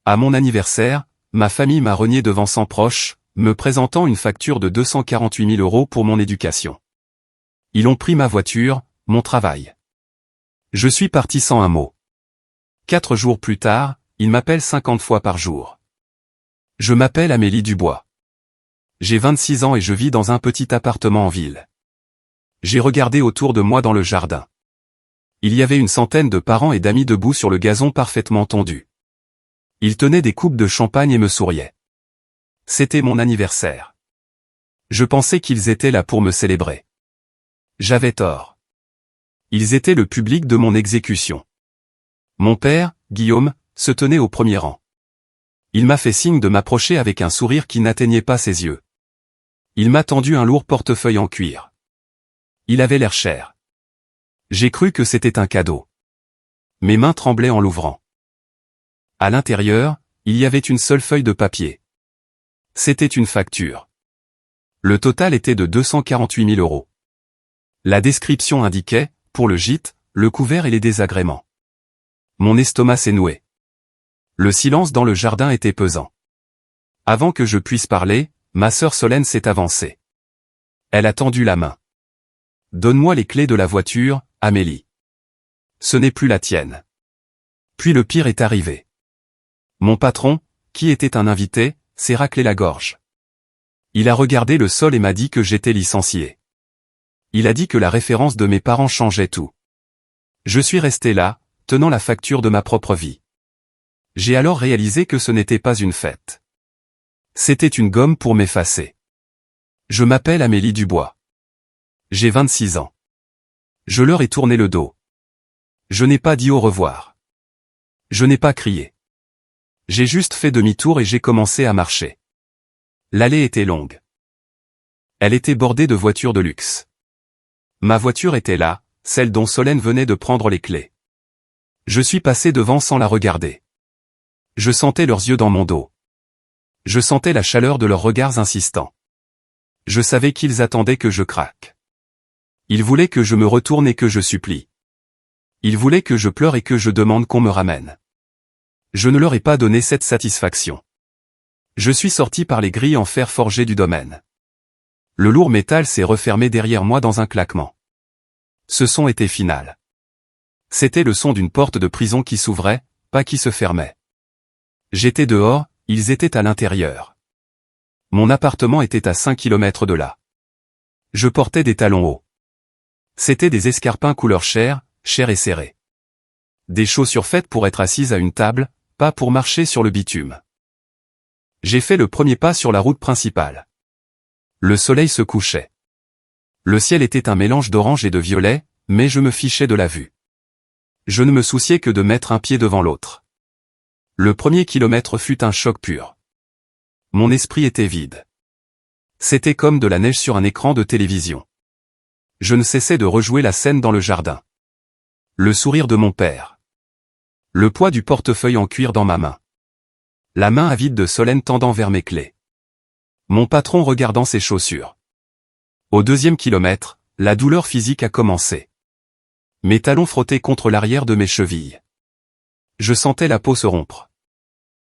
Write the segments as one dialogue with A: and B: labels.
A: À mon anniversaire, ma famille m'a renié devant 100 proches, me présentant une facture de 248 000 € pour mon éducation. Ils ont pris ma voiture, mon travail. Je suis parti sans un mot. 4 jours plus tard, ils m'appellent 50 fois par jour. Je m'appelle Amélie Dubois. J'ai 26 ans et je vis dans un petit appartement en ville. J'ai regardé autour de moi dans le jardin. Il y avait une centaine de parents et d'amis debout sur le gazon parfaitement tondu. Ils tenaient des coupes de champagne et me souriaient. C'était mon anniversaire. Je pensais qu'ils étaient là pour me célébrer. J'avais tort. Ils étaient le public de mon exécution. Mon père, Guillaume, se tenait au premier rang. Il m'a fait signe de m'approcher avec un sourire qui n'atteignait pas ses yeux. Il m'a tendu un lourd portefeuille en cuir. Il avait l'air cher. J'ai cru que c'était un cadeau. Mes mains tremblaient en l'ouvrant. À l'intérieur, il y avait une seule feuille de papier. C'était une facture. Le total était de 248 000 €. La description indiquait, pour le gîte, le couvert et les désagréments. Mon estomac s'est noué. Le silence dans le jardin était pesant. Avant que je puisse parler, ma sœur Solène s'est avancée. Elle a tendu la main. « Donne-moi les clés de la voiture, Amélie. Ce n'est plus la tienne. » Puis le pire est arrivé. Mon patron, qui était un invité, s'est raclé la gorge. Il a regardé le sol et m'a dit que j'étais licencié. Il a dit que la référence de mes parents changeait tout. Je suis resté là, tenant la facture de ma propre vie. J'ai alors réalisé que ce n'était pas une fête. C'était une gomme pour m'effacer. Je m'appelle Amélie Dubois. J'ai 26 ans. Je leur ai tourné le dos. Je n'ai pas dit au revoir. Je n'ai pas crié. J'ai juste fait demi-tour et j'ai commencé à marcher. L'allée était longue. Elle était bordée de voitures de luxe. Ma voiture était là, celle dont Solène venait de prendre les clés. Je suis passé devant sans la regarder. Je sentais leurs yeux dans mon dos. Je sentais la chaleur de leurs regards insistants. Je savais qu'ils attendaient que je craque. Ils voulaient que je me retourne et que je supplie. Ils voulaient que je pleure et que je demande qu'on me ramène. Je ne leur ai pas donné cette satisfaction. Je suis sorti par les grilles en fer forgé du domaine. Le lourd métal s'est refermé derrière moi dans un claquement. Ce son était final. C'était le son d'une porte de prison qui s'ouvrait, pas qui se fermait. J'étais dehors, ils étaient à l'intérieur. Mon appartement était à 5 kilomètres de là. Je portais des talons hauts. C'étaient des escarpins couleur chair et serrés. Des chaussures faites pour être assises à une table, pas pour marcher sur le bitume. J'ai fait le premier pas sur la route principale. Le soleil se couchait. Le ciel était un mélange d'orange et de violet, mais je me fichais de la vue. Je ne me souciais que de mettre un pied devant l'autre. Le premier kilomètre fut un choc pur. Mon esprit était vide. C'était comme de la neige sur un écran de télévision. Je ne cessais de rejouer la scène dans le jardin. Le sourire de mon père. Le poids du portefeuille en cuir dans ma main. La main avide de Solène tendant vers mes clés. Mon patron regardant ses chaussures. Au 2e kilomètre, la douleur physique a commencé. Mes talons frottaient contre l'arrière de mes chevilles. Je sentais la peau se rompre.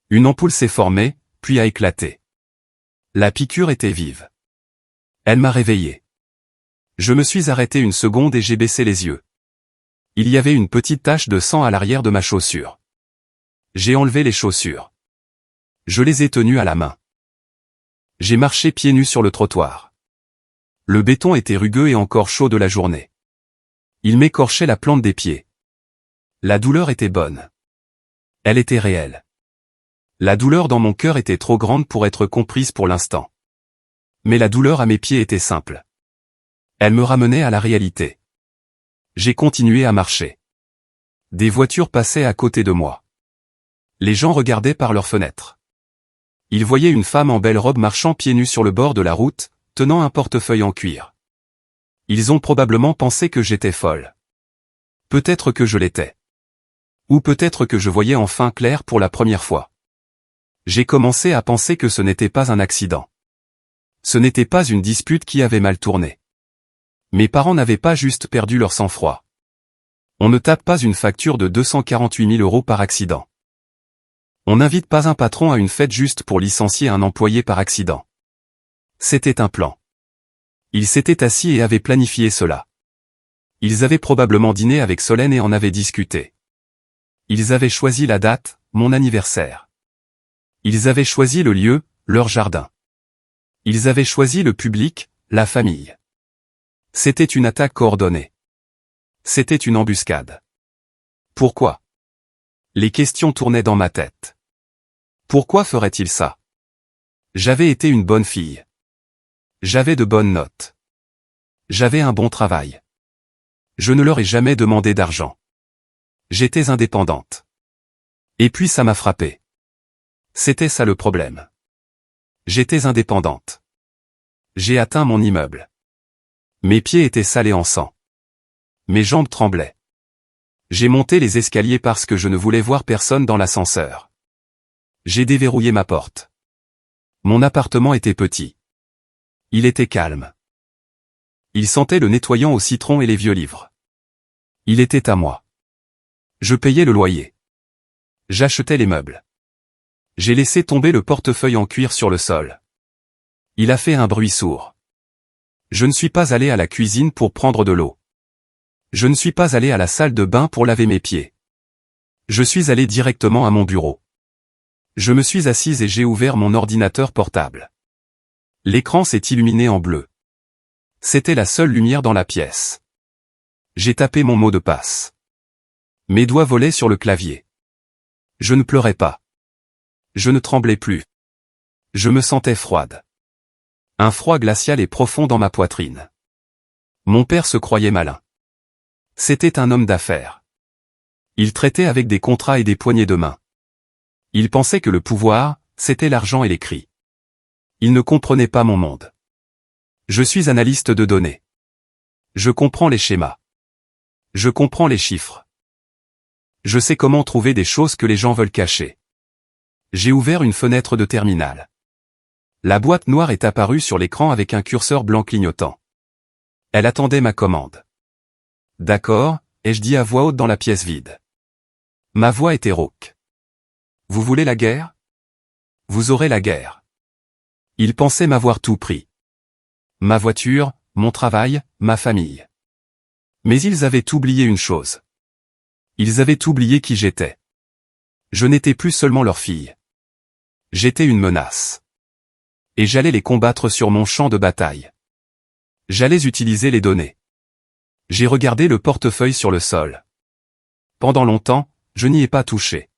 A: Une ampoule s'est formée, puis a éclaté. La piqûre était vive. Elle m'a réveillé. Je me suis arrêté une seconde et j'ai baissé les yeux. Il y avait une petite tache de sang à l'arrière de ma chaussure. J'ai enlevé les chaussures. Je les ai tenues à la main. J'ai marché pieds nus sur le trottoir. Le béton était rugueux et encore chaud de la journée. Il m'écorchait la plante des pieds. La douleur était bonne. Elle était réelle. La douleur dans mon cœur était trop grande pour être comprise pour l'instant. Mais la douleur à mes pieds était simple. Elle me ramenait à la réalité. J'ai continué à marcher. Des voitures passaient à côté de moi. Les gens regardaient par leurs fenêtres. Ils voyaient une femme en belle robe marchant pieds nus sur le bord de la route, tenant un portefeuille en cuir. Ils ont probablement pensé que j'étais folle. Peut-être que je l'étais. Ou peut-être que je voyais enfin clair pour la première fois. J'ai commencé à penser que ce n'était pas un accident. Ce n'était pas une dispute qui avait mal tourné. Mes parents n'avaient pas juste perdu leur sang-froid. On ne tape pas une facture de 248 000 € par accident. On n'invite pas un patron à une fête juste pour licencier un employé par accident. C'était un plan. Ils s'étaient assis et avaient planifié cela. Ils avaient probablement dîné avec Solène et en avaient discuté. Ils avaient choisi la date, mon anniversaire. Ils avaient choisi le lieu, leur jardin. Ils avaient choisi le public, la famille. C'était une attaque coordonnée. C'était une embuscade. Pourquoi? Les questions tournaient dans ma tête. Pourquoi ferait-il ça? J'avais été une bonne fille. J'avais de bonnes notes. J'avais un bon travail. Je ne leur ai jamais demandé d'argent. J'étais indépendante. Et puis ça m'a frappé. C'était ça le problème. J'étais indépendante. J'ai atteint mon immeuble. Mes pieds étaient salés en sang. Mes jambes tremblaient. J'ai monté les escaliers parce que je ne voulais voir personne dans l'ascenseur. J'ai déverrouillé ma porte. Mon appartement était petit. Il était calme. Il sentait le nettoyant au citron et les vieux livres. Il était à moi. Je payais le loyer. J'achetais les meubles. J'ai laissé tomber le portefeuille en cuir sur le sol. Il a fait un bruit sourd. Je ne suis pas allé à la cuisine pour prendre de l'eau. Je ne suis pas allé à la salle de bain pour laver mes pieds. Je suis allé directement à mon bureau. Je me suis assise et j'ai ouvert mon ordinateur portable. L'écran s'est illuminé en bleu. C'était la seule lumière dans la pièce. J'ai tapé mon mot de passe. Mes doigts volaient sur le clavier. Je ne pleurais pas. Je ne tremblais plus. Je me sentais froide. Un froid glacial et profond dans ma poitrine. Mon père se croyait malin. C'était un homme d'affaires. Il traitait avec des contrats et des poignées de main. Il pensait que le pouvoir, c'était l'argent et les cris. Il ne comprenait pas mon monde. Je suis analyste de données. Je comprends les schémas. Je comprends les chiffres. Je sais comment trouver des choses que les gens veulent cacher. J'ai ouvert une fenêtre de terminal. La boîte noire est apparue sur l'écran avec un curseur blanc clignotant. Elle attendait ma commande. D'accord, ai-je dit à voix haute dans la pièce vide. Ma voix était rauque. Vous voulez la guerre? Vous aurez la guerre. Ils pensaient m'avoir tout pris. Ma voiture, mon travail, ma famille. Mais ils avaient oublié une chose. Ils avaient oublié qui j'étais. Je n'étais plus seulement leur fille. J'étais une menace. Et j'allais les combattre sur mon champ de bataille. J'allais utiliser les données. J'ai regardé le portefeuille sur le sol. Pendant longtemps, je n'y ai pas touché.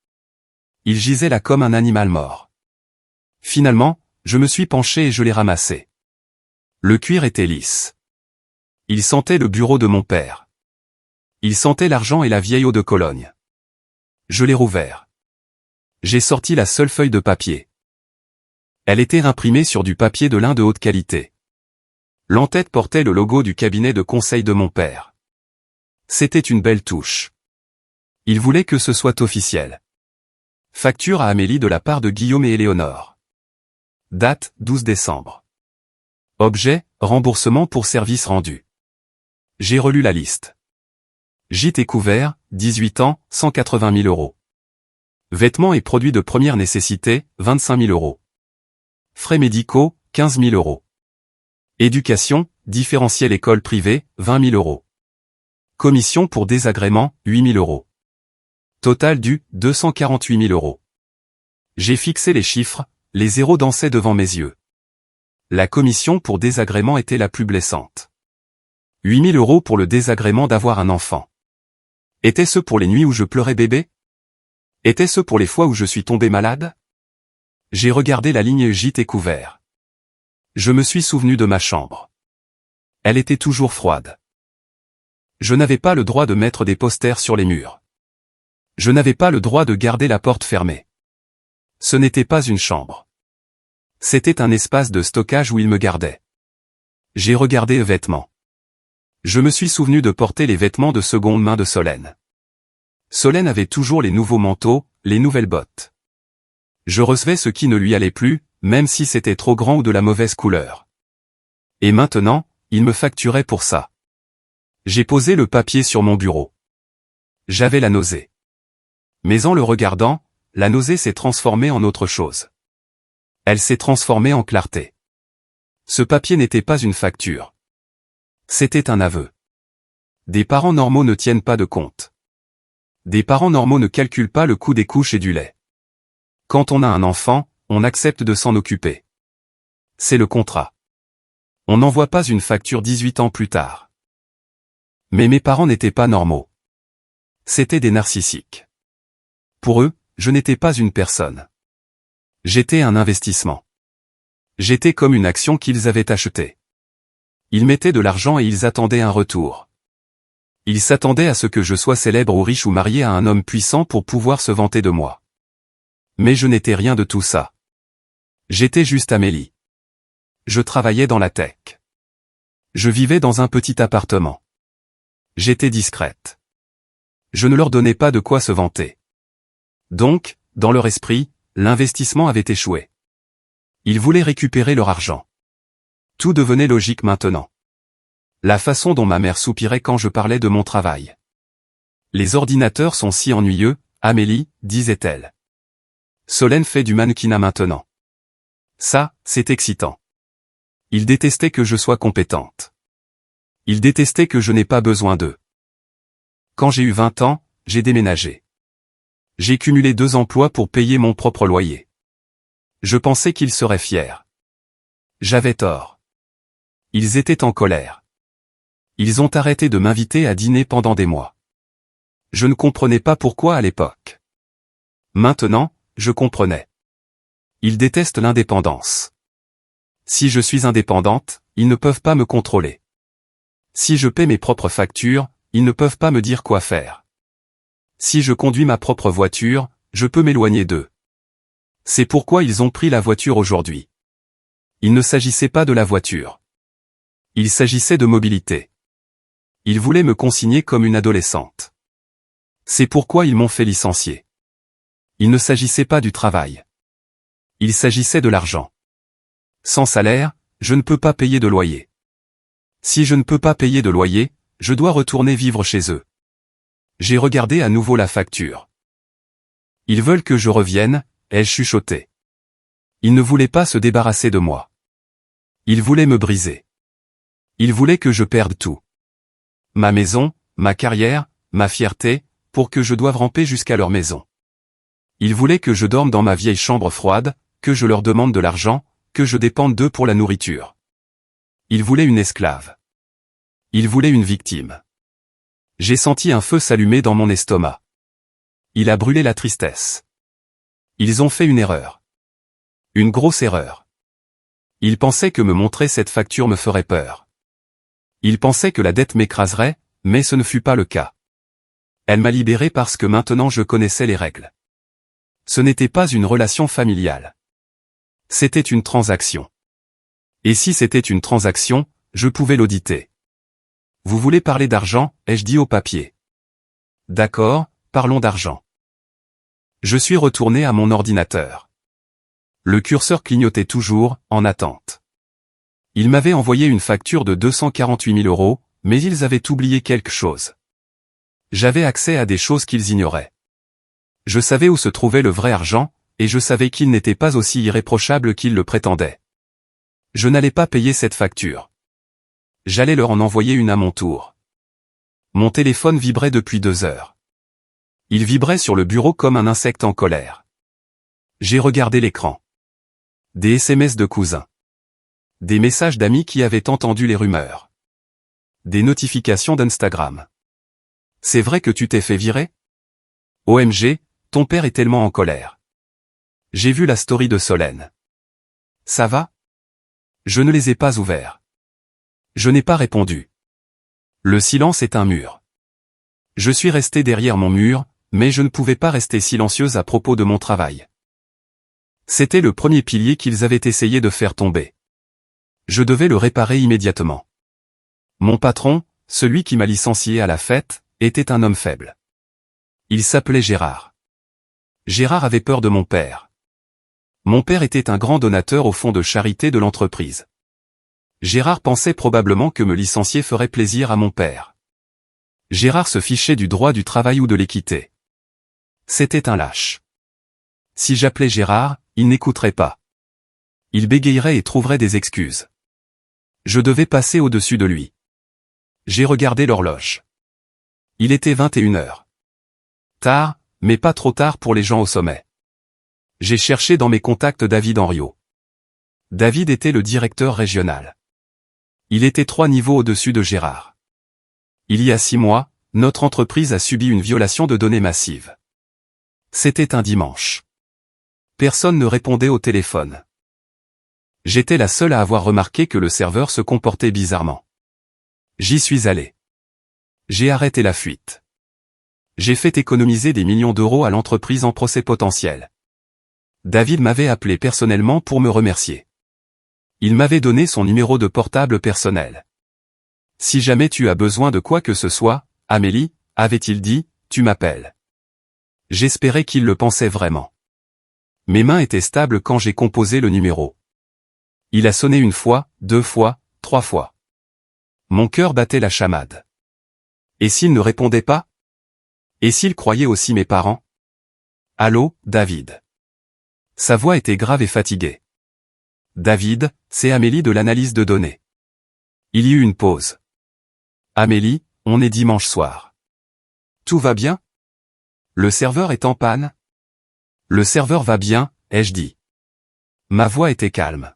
A: Il gisait là comme un animal mort. Finalement, je me suis penché et je l'ai ramassé. Le cuir était lisse. Il sentait le bureau de mon père. Il sentait l'argent et la vieille eau de Cologne. Je l'ai rouvert. J'ai sorti la seule feuille de papier. Elle était imprimée sur du papier de lin de haute qualité. L'entête portait le logo du cabinet de conseil de mon père. C'était une belle touche. Il voulait que ce soit officiel. Facture à Amélie de la part de Guillaume et Éléonore. Date, 12 décembre. Objet, remboursement pour services rendus. J'ai relu la liste. Gîte et couvert, 18 ans, 180 000 euros. Vêtements et produits de première nécessité, 25 000 euros. Frais médicaux, 15 000 euros. Éducation, différentiel école privée, 20 000 euros. Commission pour désagrément, 8 000 euros. Total dû, 248 000 euros. J'ai fixé les chiffres, les zéros dansaient devant mes yeux. La commission pour désagrément était la plus blessante. 8 000 euros pour le désagrément d'avoir un enfant. Était-ce pour les nuits où je pleurais bébé? Était-ce pour les fois où je suis tombé malade? J'ai regardé la ligne gîte et couvert. Je me suis souvenu de ma chambre. Elle était toujours froide. Je n'avais pas le droit de mettre des posters sur les murs. Je n'avais pas le droit de garder la porte fermée. Ce n'était pas une chambre. C'était un espace de stockage où il me gardait. J'ai regardé les vêtements. Je me suis souvenu de porter les vêtements de seconde main de Solène. Solène avait toujours les nouveaux manteaux, les nouvelles bottes. Je recevais ce qui ne lui allait plus, même si c'était trop grand ou de la mauvaise couleur. Et maintenant, il me facturait pour ça. J'ai posé le papier sur mon bureau. J'avais la nausée. Mais en le regardant, la nausée s'est transformée en autre chose. Elle s'est transformée en clarté. Ce papier n'était pas une facture. C'était un aveu. Des parents normaux ne tiennent pas de compte. Des parents normaux ne calculent pas le coût des couches et du lait. Quand on a un enfant, on accepte de s'en occuper. C'est le contrat. On n'envoie pas une facture 18 ans plus tard. Mais mes parents n'étaient pas normaux. C'étaient des narcissiques. Pour eux, je n'étais pas une personne. J'étais un investissement. J'étais comme une action qu'ils avaient achetée. Ils mettaient de l'argent et ils attendaient un retour. Ils s'attendaient à ce que je sois célèbre ou riche ou marié à un homme puissant pour pouvoir se vanter de moi. Mais je n'étais rien de tout ça. J'étais juste Amélie. Je travaillais dans la tech. Je vivais dans un petit appartement. J'étais discrète. Je ne leur donnais pas de quoi se vanter. Donc, dans leur esprit, l'investissement avait échoué. Ils voulaient récupérer leur argent. Tout devenait logique maintenant. La façon dont ma mère soupirait quand je parlais de mon travail. Les ordinateurs sont si ennuyeux, Amélie, disait-elle. Solène fait du mannequinat maintenant. Ça, c'est excitant. Ils détestaient que je sois compétente. Ils détestaient que je n'ai pas besoin d'eux. Quand j'ai eu 20 ans, j'ai déménagé. J'ai cumulé 2 emplois pour payer mon propre loyer. Je pensais qu'ils seraient fiers. J'avais tort. Ils étaient en colère. Ils ont arrêté de m'inviter à dîner pendant des mois. Je ne comprenais pas pourquoi à l'époque. Maintenant, je comprenais. Ils détestent l'indépendance. Si je suis indépendante, ils ne peuvent pas me contrôler. Si je paie mes propres factures, ils ne peuvent pas me dire quoi faire. Si je conduis ma propre voiture, je peux m'éloigner d'eux. C'est pourquoi ils ont pris la voiture aujourd'hui. Il ne s'agissait pas de la voiture. Il s'agissait de mobilité. Ils voulaient me consigner comme une adolescente. C'est pourquoi ils m'ont fait licencier. Il ne s'agissait pas du travail. Il s'agissait de l'argent. Sans salaire, je ne peux pas payer de loyer. Si je ne peux pas payer de loyer, je dois retourner vivre chez eux. J'ai regardé à nouveau la facture. Ils veulent que je revienne, ai-je chuchoté. Ils ne voulaient pas se débarrasser de moi. Ils voulaient me briser. Ils voulaient que je perde tout. Ma maison, ma carrière, ma fierté, pour que je doive ramper jusqu'à leur maison. Ils voulaient que je dorme dans ma vieille chambre froide, que je leur demande de l'argent, que je dépende d'eux pour la nourriture. Ils voulaient une esclave. Ils voulaient une victime. J'ai senti un feu s'allumer dans mon estomac. Il a brûlé la tristesse. Ils ont fait une erreur. Une grosse erreur. Ils pensaient que me montrer cette facture me ferait peur. Ils pensaient que la dette m'écraserait, mais ce ne fut pas le cas. Elle m'a libéré parce que maintenant je connaissais les règles. Ce n'était pas une relation familiale. C'était une transaction. Et si c'était une transaction, je pouvais l'auditer. Vous voulez parler d'argent, ai-je dit au papier. D'accord, parlons d'argent. Je suis retourné à mon ordinateur. Le curseur clignotait toujours, en attente. Ils m'avaient envoyé une facture de 248 000 €, mais ils avaient oublié quelque chose. J'avais accès à des choses qu'ils ignoraient. Je savais où se trouvait le vrai argent, et je savais qu'il n'était pas aussi irréprochable qu'ils le prétendaient. Je n'allais pas payer cette facture. J'allais leur en envoyer une à mon tour. Mon téléphone vibrait depuis 2 heures. Il vibrait sur le bureau comme un insecte en colère. J'ai regardé l'écran. Des SMS de cousins. Des messages d'amis qui avaient entendu les rumeurs. Des notifications d'Instagram. C'est vrai que tu t'es fait virer? OMG, ton père est tellement en colère. J'ai vu la story de Solène. Ça va? Je ne les ai pas ouverts. Je n'ai pas répondu. Le silence est un mur. Je suis resté derrière mon mur, mais je ne pouvais pas rester silencieuse à propos de mon travail. C'était le premier pilier qu'ils avaient essayé de faire tomber. Je devais le réparer immédiatement. Mon patron, celui qui m'a licencié à la fête, était un homme faible. Il s'appelait Gérard. Gérard avait peur de mon père. Mon père était un grand donateur au fonds de charité de l'entreprise. Gérard pensait probablement que me licencier ferait plaisir à mon père. Gérard se fichait du droit du travail ou de l'équité. C'était un lâche. Si j'appelais Gérard, il n'écouterait pas. Il bégayerait et trouverait des excuses. Je devais passer au-dessus de lui. J'ai regardé l'horloge. Il était 21 heures. Tard, mais pas trop tard pour les gens au sommet. J'ai cherché dans mes contacts David Henriot. David était le directeur régional. Il était 3 niveaux au-dessus de Gérard. Il y a 6 mois, notre entreprise a subi une violation de données massive. C'était un dimanche. Personne ne répondait au téléphone. J'étais la seule à avoir remarqué que le serveur se comportait bizarrement. J'y suis allé. J'ai arrêté la fuite. J'ai fait économiser des millions d'euros à l'entreprise en procès potentiel. David m'avait appelé personnellement pour me remercier. Il m'avait donné son numéro de portable personnel. Si jamais tu as besoin de quoi que ce soit, Amélie, avait-il dit, tu m'appelles. J'espérais qu'il le pensait vraiment. Mes mains étaient stables quand j'ai composé le numéro. Il a sonné 1 fois, 2 fois, 3 fois. Mon cœur battait la chamade. Et s'il ne répondait pas? Et s'il croyait aussi mes parents? Allô, David. Sa voix était grave et fatiguée. David, c'est Amélie de l'analyse de données. Il y eut une pause. Amélie, on est dimanche soir. Tout va bien? Le serveur est en panne? Le serveur va bien, ai-je dit. Ma voix était calme.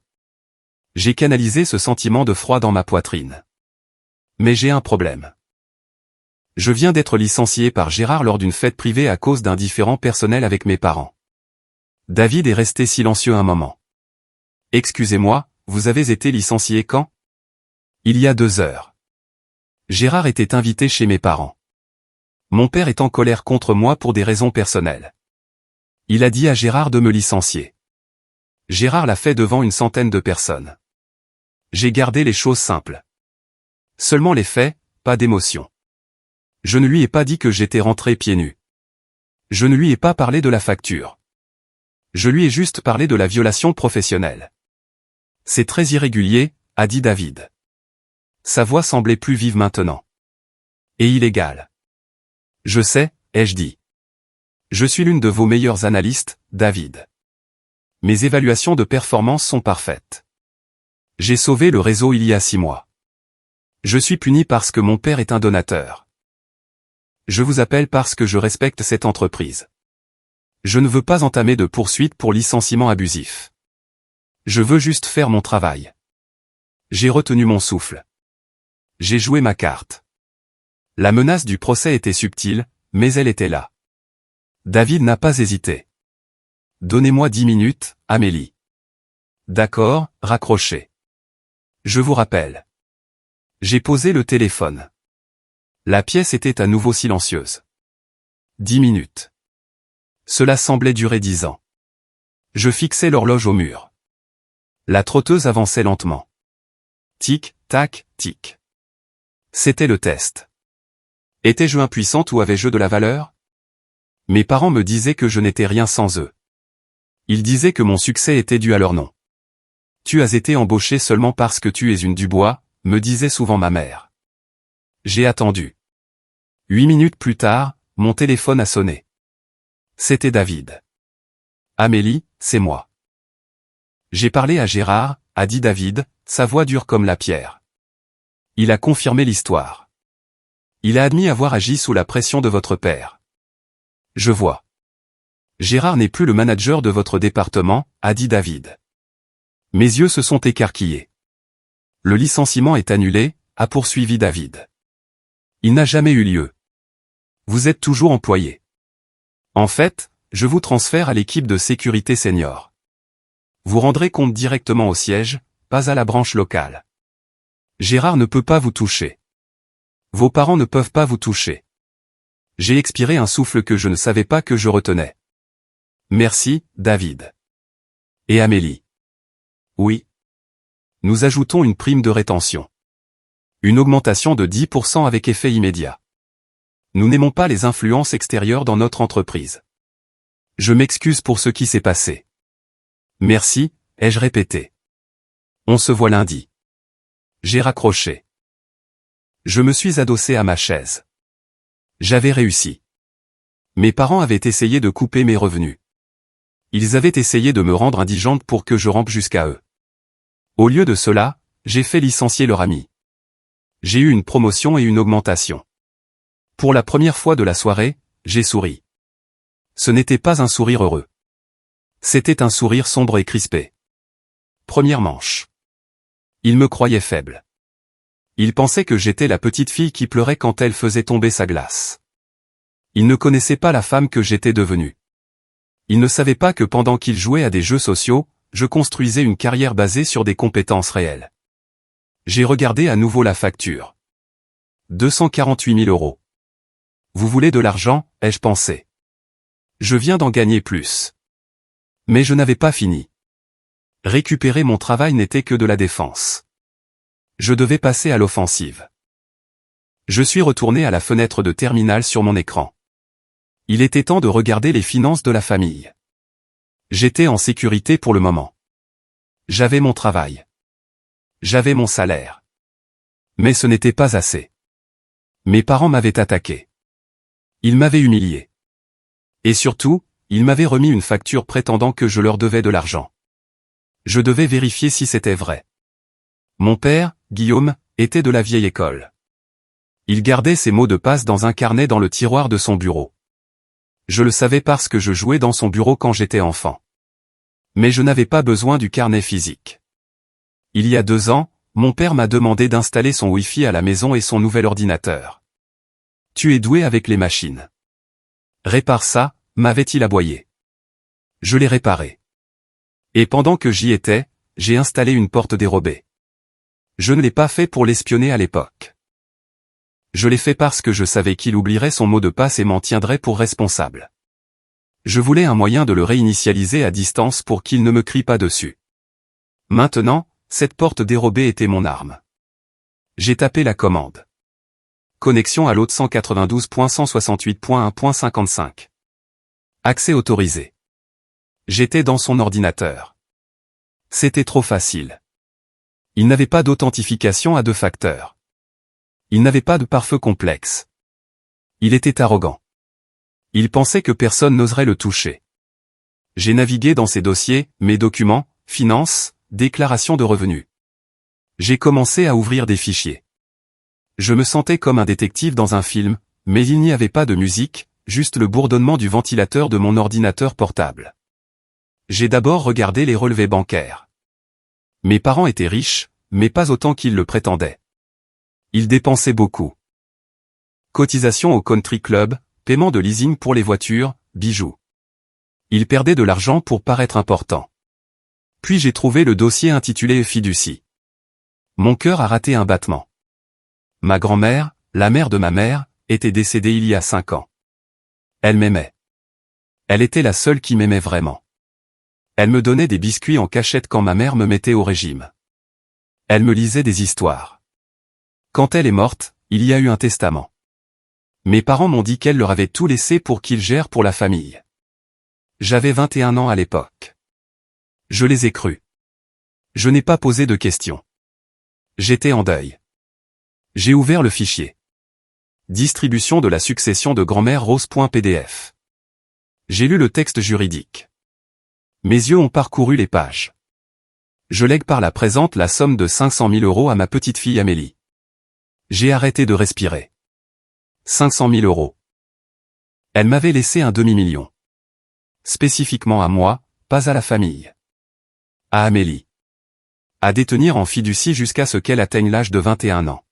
A: J'ai canalisé ce sentiment de froid dans ma poitrine. Mais j'ai un problème. Je viens d'être licencié par Gérard lors d'une fête privée à cause d'un différend personnel avec mes parents. David est resté silencieux un moment. Excusez-moi, vous avez été licencié quand? Il y a 2 heures. Gérard était invité chez mes parents. Mon père est en colère contre moi pour des raisons personnelles. Il a dit à Gérard de me licencier. Gérard l'a fait devant une centaine de personnes. J'ai gardé les choses simples. Seulement les faits, pas d'émotion. Je ne lui ai pas dit que j'étais rentré pieds nus. Je ne lui ai pas parlé de la facture. Je lui ai juste parlé de la violation professionnelle. C'est très irrégulier, a dit David. Sa voix semblait plus vive maintenant. Et illégale. Je sais, ai-je dit. Je suis l'une de vos meilleures analystes, David. Mes évaluations de performance sont parfaites. J'ai sauvé le réseau il y a 6 mois. Je suis puni parce que mon père est un donateur. Je vous appelle parce que je respecte cette entreprise. Je ne veux pas entamer de poursuite pour licenciement abusif. Je veux juste faire mon travail. J'ai retenu mon souffle. J'ai joué ma carte. La menace du procès était subtile, mais elle était là. David n'a pas hésité. Donnez-moi 10 minutes, Amélie. D'accord, raccrochez. Je vous rappelle. J'ai posé le téléphone. La pièce était à nouveau silencieuse. 10 minutes. Cela semblait durer 10 ans. Je fixais l'horloge au mur. La trotteuse avançait lentement. Tic, tac, tic. C'était le test. Étais-je impuissante ou avais-je de la valeur? Mes parents me disaient que je n'étais rien sans eux. Ils disaient que mon succès était dû à leur nom. Tu as été embauché seulement parce que tu es une Dubois, me disait souvent ma mère. J'ai attendu. 8 minutes plus tard, mon téléphone a sonné. C'était David. Amélie, c'est moi. J'ai parlé à Gérard, a dit David, sa voix dure comme la pierre. Il a confirmé l'histoire. Il a admis avoir agi sous la pression de votre père. Je vois. Gérard n'est plus le manager de votre département, a dit David. Mes yeux se sont écarquillés. Le licenciement est annulé, a poursuivi David. Il n'a jamais eu lieu. Vous êtes toujours employé. En fait, je vous transfère à l'équipe de sécurité senior. Vous rendrez compte directement au siège, pas à la branche locale. Gérard ne peut pas vous toucher. Vos parents ne peuvent pas vous toucher. J'ai expiré un souffle que je ne savais pas que je retenais. Merci, David. Et Amélie. Oui. Nous ajoutons une prime de rétention. Une augmentation de 10% avec effet immédiat. Nous n'aimons pas les influences extérieures dans notre entreprise. Je m'excuse pour ce qui s'est passé. Merci, ai-je répété. On se voit lundi. J'ai raccroché. Je me suis adossé à ma chaise. J'avais réussi. Mes parents avaient essayé de couper mes revenus. Ils avaient essayé de me rendre indigente pour que je rampe jusqu'à eux. Au lieu de cela, j'ai fait licencier leur ami. J'ai eu une promotion et une augmentation. Pour la première fois de la soirée, j'ai souri. Ce n'était pas un sourire heureux. C'était un sourire sombre et crispé. Première manche. Ils me croyaient faible. Ils pensaient que j'étais la petite fille qui pleurait quand elle faisait tomber sa glace. Ils ne connaissaient pas la femme que j'étais devenue. Ils ne savaient pas que pendant qu'ils jouaient à des jeux sociaux, je construisais une carrière basée sur des compétences réelles. J'ai regardé à nouveau la facture. 248 000 euros. Vous voulez de l'argent, ai-je pensé. Je viens d'en gagner plus. Mais je n'avais pas fini. Récupérer mon travail n'était que de la défense. Je devais passer à l'offensive. Je suis retourné à la fenêtre de terminal sur mon écran. Il était temps de regarder les finances de la famille. J'étais en sécurité pour le moment. J'avais mon travail. J'avais mon salaire. Mais ce n'était pas assez. Mes parents m'avaient attaqué. Ils m'avaient humilié. Et surtout, ils m'avaient remis une facture prétendant que je leur devais de l'argent. Je devais vérifier si c'était vrai. Mon père, Guillaume, était de la vieille école. Il gardait ses mots de passe dans un carnet dans le tiroir de son bureau. Je le savais parce que je jouais dans son bureau quand j'étais enfant. Mais je n'avais pas besoin du carnet physique. Il y a 2 ans, mon père m'a demandé d'installer son Wi-Fi à la maison et son nouvel ordinateur. Tu es doué avec les machines. Répare ça, m'avait-il aboyé. Je l'ai réparé. Et pendant que j'y étais, j'ai installé une porte dérobée. Je ne l'ai pas fait pour l'espionner à l'époque. Je l'ai fait parce que je savais qu'il oublierait son mot de passe et m'en tiendrait pour responsable. Je voulais un moyen de le réinitialiser à distance pour qu'il ne me crie pas dessus. Maintenant, cette porte dérobée était mon arme. J'ai tapé la commande. Connexion à l'autre 192.168.1.55. Accès autorisé. J'étais dans son ordinateur. C'était trop facile. Il n'avait pas d'authentification à 2 facteurs. Il n'avait pas de pare-feu complexe. Il était arrogant. Il pensait que personne n'oserait le toucher. J'ai navigué dans ses dossiers, mes documents, finances, déclaration de revenus. J'ai commencé à ouvrir des fichiers. Je me sentais comme un détective dans un film, mais il n'y avait pas de musique, juste le bourdonnement du ventilateur de mon ordinateur portable. J'ai d'abord regardé les relevés bancaires. Mes parents étaient riches, mais pas autant qu'ils le prétendaient. Ils dépensaient beaucoup. Cotisation au country club, paiement de leasing pour les voitures, bijoux. Ils perdaient de l'argent pour paraître importants. Puis j'ai trouvé le dossier intitulé Fiducie. Mon cœur a raté un battement. Ma grand-mère, la mère de ma mère, était décédée il y a 5 ans. Elle m'aimait. Elle était la seule qui m'aimait vraiment. Elle me donnait des biscuits en cachette quand ma mère me mettait au régime. Elle me lisait des histoires. Quand elle est morte, il y a eu un testament. Mes parents m'ont dit qu'elle leur avait tout laissé pour qu'ils gèrent pour la famille. J'avais 21 ans à l'époque. Je les ai crus. Je n'ai pas posé de questions. J'étais en deuil. J'ai ouvert le fichier. Distribution de la succession de grand-mère Rose.pdf. J'ai lu le texte juridique. Mes yeux ont parcouru les pages. Je lègue par la présente la somme de 500 000 euros à ma petite fille Amélie. J'ai arrêté de respirer. 500 000 euros. Elle m'avait laissé un demi-million. Spécifiquement à moi, pas à la famille. À Amélie. À détenir en fiducie jusqu'à ce qu'elle atteigne l'âge de 21 ans.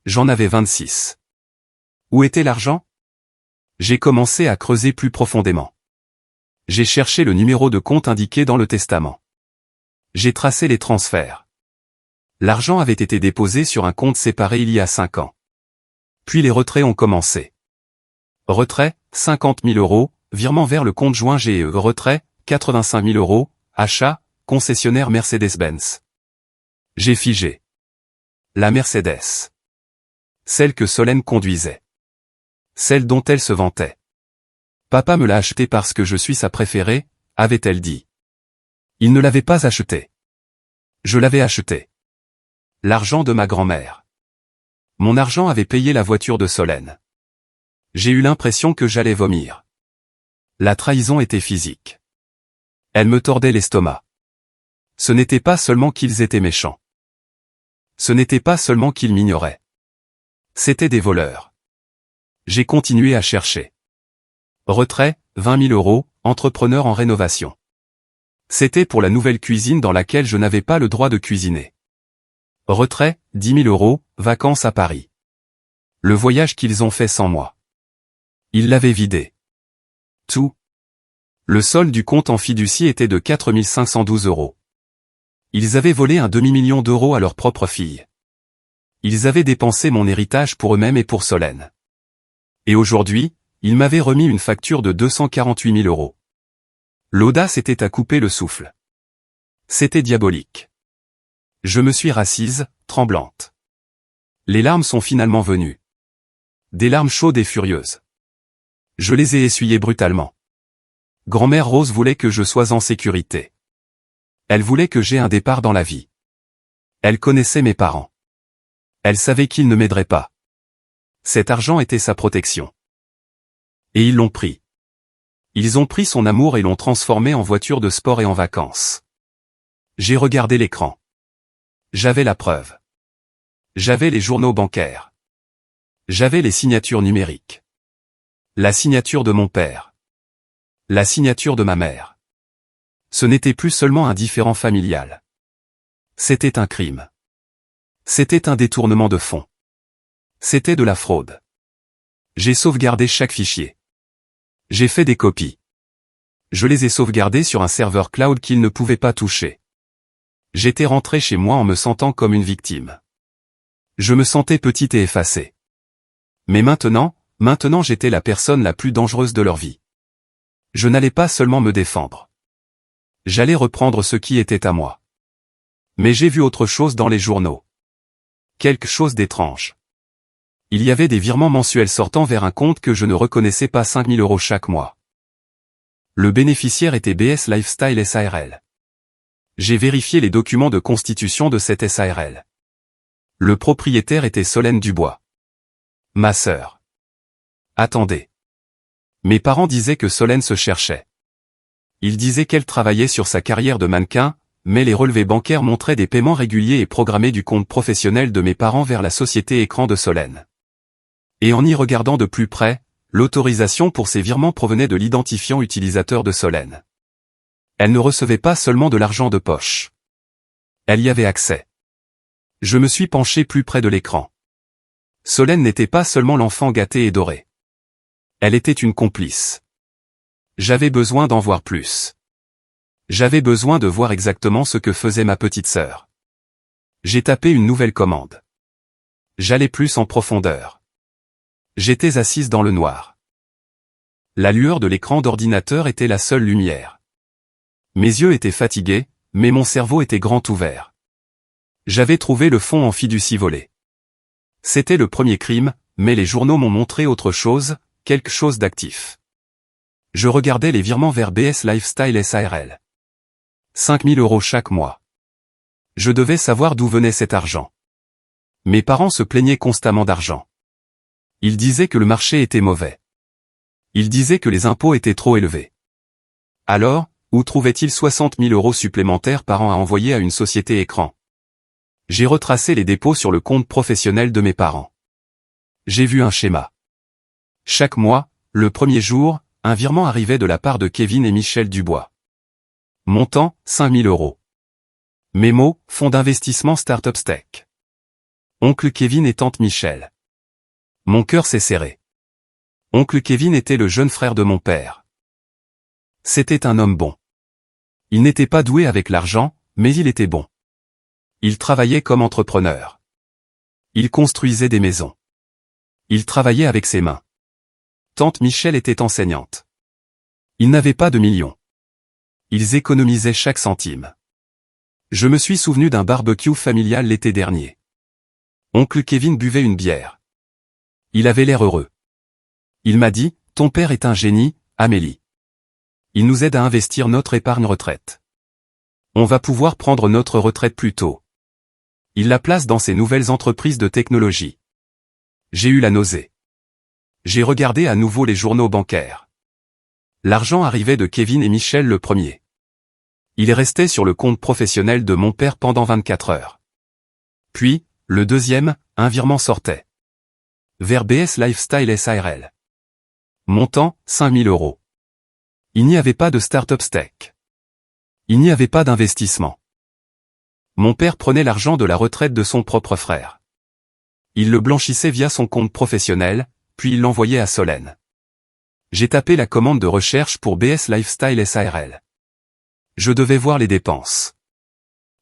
A: J'en avais 26. Où était l'argent? J'ai commencé à creuser plus profondément. J'ai cherché le numéro de compte indiqué dans le testament. J'ai tracé les transferts. L'argent avait été déposé sur un compte séparé il y a 5 ans. Puis les retraits ont commencé. Retrait, 50 000 euros, virement vers le compte joint GE. Retrait, 85 000 euros, achat, concessionnaire Mercedes-Benz. J'ai figé. La Mercedes. Celle que Solène conduisait. Celle dont elle se vantait. Papa me l'a achetée parce que je suis sa préférée, avait-elle dit. Il ne l'avait pas achetée. Je l'avais achetée. L'argent de ma grand-mère. Mon argent avait payé la voiture de Solène. J'ai eu l'impression que j'allais vomir. La trahison était physique. Elle me tordait l'estomac. Ce n'était pas seulement qu'ils étaient méchants. Ce n'était pas seulement qu'ils m'ignoraient. C'étaient des voleurs. J'ai continué à chercher. Retrait, 20 000 euros, entrepreneur en rénovation. C'était pour la nouvelle cuisine dans laquelle je n'avais pas le droit de cuisiner. Retrait, 10 000 euros, vacances à Paris. Le voyage qu'ils ont fait sans moi. Ils l'avaient vidé. Tout. Le solde du compte en fiducie était de 4 512 euros. Ils avaient volé un demi-million d'euros à leur propre fille. Ils avaient dépensé mon héritage pour eux-mêmes et pour Solène. Et aujourd'hui, ils m'avaient remis une facture de 248 000 euros. L'audace était à couper le souffle. C'était diabolique. Je me suis rassise, tremblante. Les larmes sont finalement venues. Des larmes chaudes et furieuses. Je les ai essuyées brutalement. Grand-mère Rose voulait que je sois en sécurité. Elle voulait que j'aie un départ dans la vie. Elle connaissait mes parents. Elle savait qu'ils ne m'aideraient pas. Cet argent était sa protection. Et ils l'ont pris. Ils ont pris son amour et l'ont transformé en voiture de sport et en vacances. J'ai regardé l'écran. J'avais la preuve. J'avais les journaux bancaires. J'avais les signatures numériques. La signature de mon père. La signature de ma mère. Ce n'était plus seulement un différend familial. C'était un crime. C'était un détournement de fonds. C'était de la fraude. J'ai sauvegardé chaque fichier. J'ai fait des copies. Je les ai sauvegardés sur un serveur cloud qu'ils ne pouvaient pas toucher. J'étais rentré chez moi en me sentant comme une victime. Je me sentais petite et effacée. Mais maintenant j'étais la personne la plus dangereuse de leur vie. Je n'allais pas seulement me défendre. J'allais reprendre ce qui était à moi. Mais j'ai vu autre chose dans les journaux. Quelque chose d'étrange. Il y avait des virements mensuels sortant vers un compte que je ne reconnaissais pas 5 000 euros chaque mois. Le bénéficiaire était BS Lifestyle SARL. J'ai vérifié les documents de constitution de cette SARL. Le propriétaire était Solène Dubois. Ma sœur. Attendez. Mes parents disaient que Solène se cherchait. Ils disaient qu'elle travaillait sur sa carrière de mannequin, mais les relevés bancaires montraient des paiements réguliers et programmés du compte professionnel de mes parents vers la société écran de Solène. Et en y regardant de plus près, l'autorisation pour ces virements provenait de l'identifiant utilisateur de Solène. Elle ne recevait pas seulement de l'argent de poche. Elle y avait accès. Je me suis penché plus près de l'écran. Solène n'était pas seulement l'enfant gâté et doré. Elle était une complice. J'avais besoin d'en voir plus. J'avais besoin de voir exactement ce que faisait ma petite sœur. J'ai tapé une nouvelle commande. J'allais plus en profondeur. J'étais assise dans le noir. La lueur de l'écran d'ordinateur était la seule lumière. Mes yeux étaient fatigués, mais mon cerveau était grand ouvert. J'avais trouvé le fonds en fiducie volé. C'était le premier crime, mais les journaux m'ont montré autre chose, quelque chose d'actif. Je regardais les virements vers BS Lifestyle SARL. 5 000 euros chaque mois. Je devais savoir d'où venait cet argent. Mes parents se plaignaient constamment d'argent. Ils disaient que le marché était mauvais. Ils disaient que les impôts étaient trop élevés. Alors, où trouvaient-ils 60 000 euros supplémentaires par an à envoyer à une société écran? J'ai retracé les dépôts sur le compte professionnel de mes parents. J'ai vu un schéma. Chaque mois, le premier jour, un virement arrivait de la part de Kevin et Michel Dubois. Montant, 5 000 euros. Mémo, fonds d'investissement Startup Tech. Oncle Kevin et tante Michel. Mon cœur s'est serré. Oncle Kevin était le jeune frère de mon père. C'était un homme bon. Il n'était pas doué avec l'argent, mais il était bon. Il travaillait comme entrepreneur. Il construisait des maisons. Il travaillait avec ses mains. Tante Michel était enseignante. Ils n'avaient pas de millions. Ils économisaient chaque centime. Je me suis souvenu d'un barbecue familial l'été dernier. Oncle Kevin buvait une bière. Il avait l'air heureux. Il m'a dit, « Ton père est un génie, Amélie. Il nous aide à investir notre épargne retraite. On va pouvoir prendre notre retraite plus tôt. » Il la place dans ses nouvelles entreprises de technologie. J'ai eu la nausée. J'ai regardé à nouveau les journaux bancaires. L'argent arrivait de Kevin et Michel le premier. Il restait sur le compte professionnel de mon père pendant 24 heures. Puis, le deuxième, un virement sortait. Vers BS Lifestyle SARL. Montant, 5 000 euros. Il n'y avait pas de start-up stack. Il n'y avait pas d'investissement. Mon père prenait l'argent de la retraite de son propre frère. Il le blanchissait via son compte professionnel, puis il l'envoyait à Solène. J'ai tapé la commande de recherche pour BS Lifestyle SARL. Je devais voir les dépenses.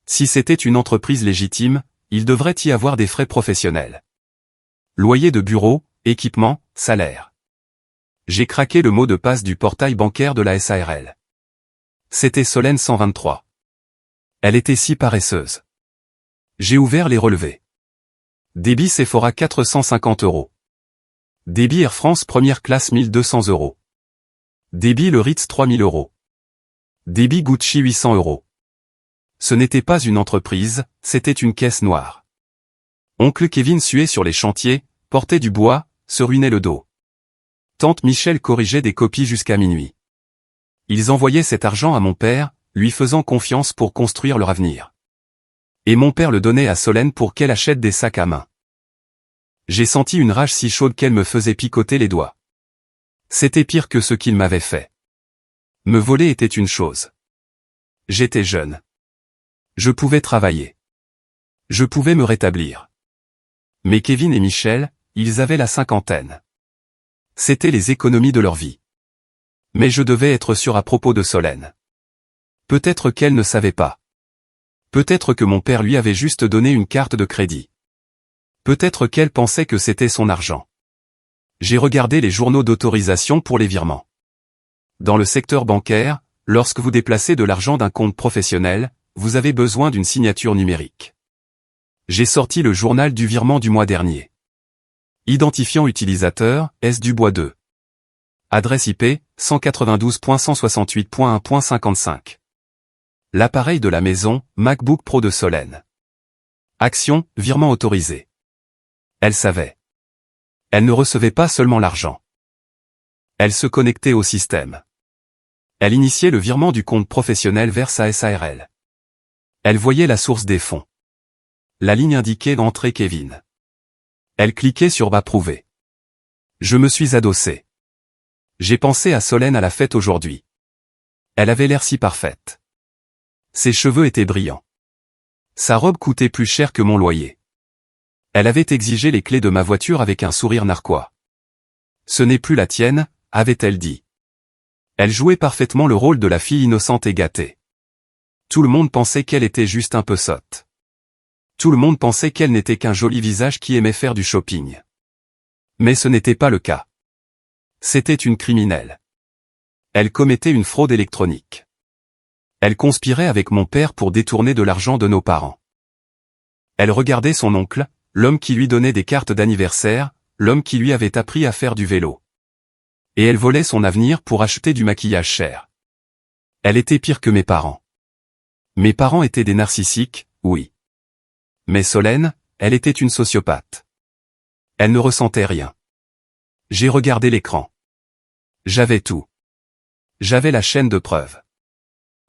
A: Si c'était une entreprise légitime, il devrait y avoir des frais professionnels. Loyer de bureau, équipement, salaire. J'ai craqué le mot de passe du portail bancaire de la SARL. C'était Solène 123. Elle était si paresseuse. J'ai ouvert les relevés. Débit Sephora 450 euros. Débit Air France première classe 1200 euros. Débit Le Ritz 3000 euros. Débit Gucci 800 euros. Ce n'était pas une entreprise, c'était une caisse noire. Oncle Kevin suait sur les chantiers, portait du bois, se ruinait le dos. Tante Michel corrigeait des copies jusqu'à minuit. Ils envoyaient cet argent à mon père, lui faisant confiance pour construire leur avenir. Et mon père le donnait à Solène pour qu'elle achète des sacs à main. J'ai senti une rage si chaude qu'elle me faisait picoter les doigts. C'était pire que ce qu'il m'avait fait. Me voler était une chose. J'étais jeune. Je pouvais travailler. Je pouvais me rétablir. Mais Kevin et Michel, ils avaient la cinquantaine. C'étaient les économies de leur vie. Mais je devais être sûr à propos de Solène. Peut-être qu'elle ne savait pas. Peut-être que mon père lui avait juste donné une carte de crédit. Peut-être qu'elle pensait que c'était son argent. J'ai regardé les journaux d'autorisation pour les virements. Dans le secteur bancaire, lorsque vous déplacez de l'argent d'un compte professionnel, vous avez besoin d'une signature numérique. J'ai sorti le journal du virement du mois dernier. Identifiant utilisateur, S. Dubois 2. Adresse IP, 192.168.1.55. L'appareil de la maison, MacBook Pro de Solène. Action, virement autorisé. Elle savait. Elle ne recevait pas seulement l'argent. Elle se connectait au système. Elle initiait le virement du compte professionnel vers sa SARL. Elle voyait la source des fonds. La ligne indiquait entrée Kevin. Elle cliquait sur approuver. Je me suis adossé. J'ai pensé à Solène à la fête aujourd'hui. Elle avait l'air si parfaite. Ses cheveux étaient brillants. Sa robe coûtait plus cher que mon loyer. Elle avait exigé les clés de ma voiture avec un sourire narquois. Ce n'est plus la tienne, avait-elle dit. Elle jouait parfaitement le rôle de la fille innocente et gâtée. Tout le monde pensait qu'elle était juste un peu sotte. Tout le monde pensait qu'elle n'était qu'un joli visage qui aimait faire du shopping. Mais ce n'était pas le cas. C'était une criminelle. Elle commettait une fraude électronique. Elle conspirait avec mon père pour détourner de l'argent de nos parents. Elle regardait son oncle, l'homme qui lui donnait des cartes d'anniversaire, l'homme qui lui avait appris à faire du vélo. Et elle volait son avenir pour acheter du maquillage cher. Elle était pire que mes parents. Mes parents étaient des narcissiques, oui. Mais Solène, elle était une sociopathe. Elle ne ressentait rien. J'ai regardé l'écran. J'avais tout. J'avais la chaîne de preuves.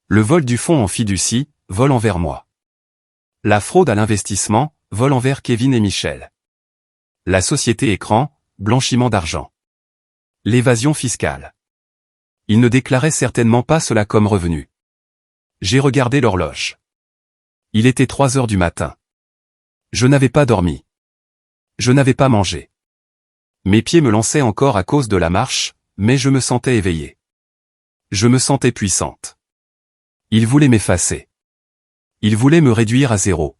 A: Le vol du fonds en fiducie, vol envers moi. La fraude à l'investissement, vol envers Kevin et Michel. La société écran, blanchiment d'argent. L'évasion fiscale. Ils ne déclaraient certainement pas cela comme revenu. J'ai regardé l'horloge. Il était 3 heures du matin. Je n'avais pas dormi. Je n'avais pas mangé. Mes pieds me lançaient encore à cause de la marche, mais je me sentais éveillé. Je me sentais puissante. Ils voulaient m'effacer. Ils voulaient me réduire à zéro.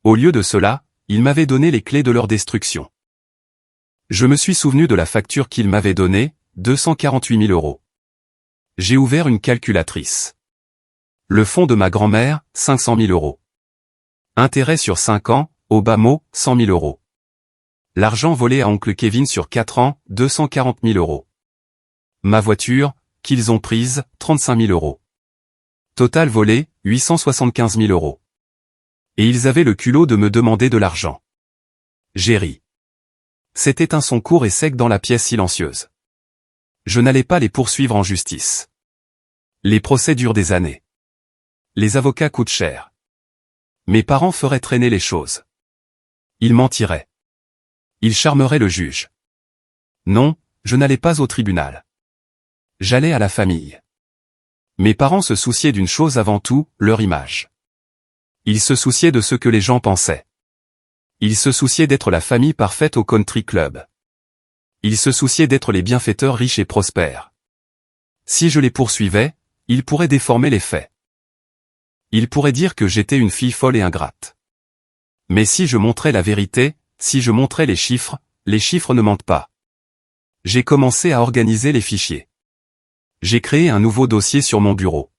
A: Au lieu de cela, ils m'avaient donné les clés de leur destruction. Je me suis souvenu de la facture qu'ils m'avaient donnée, 248 000 euros. J'ai ouvert une calculatrice. Le fonds de ma grand-mère, 500 000 euros. Intérêt sur 5 ans, au bas mot, 100 000 euros. L'argent volé à oncle Kevin sur 4 ans, 240 000 euros. Ma voiture, qu'ils ont prise, 35 000 euros. Total volé, 875 000 euros. Et ils avaient le culot de me demander de l'argent. J'ai ri. C'était un son court et sec dans la pièce silencieuse. Je n'allais pas les poursuivre en justice. Les procès durent des années. Les avocats coûtent cher. Mes parents feraient traîner les choses. Ils mentiraient. Ils charmeraient le juge. Non, je n'allais pas au tribunal. J'allais à la famille. Mes parents se souciaient d'une chose avant tout, leur image. Ils se souciaient de ce que les gens pensaient. Ils se souciaient d'être la famille parfaite au country club. Ils se souciaient d'être les bienfaiteurs riches et prospères. Si je les poursuivais, ils pourraient déformer les faits. Ils pourraient dire que j'étais une fille folle et ingrate. Mais si je montrais la vérité, si je montrais les chiffres ne mentent pas. J'ai commencé à organiser les fichiers. J'ai créé un nouveau dossier sur mon bureau.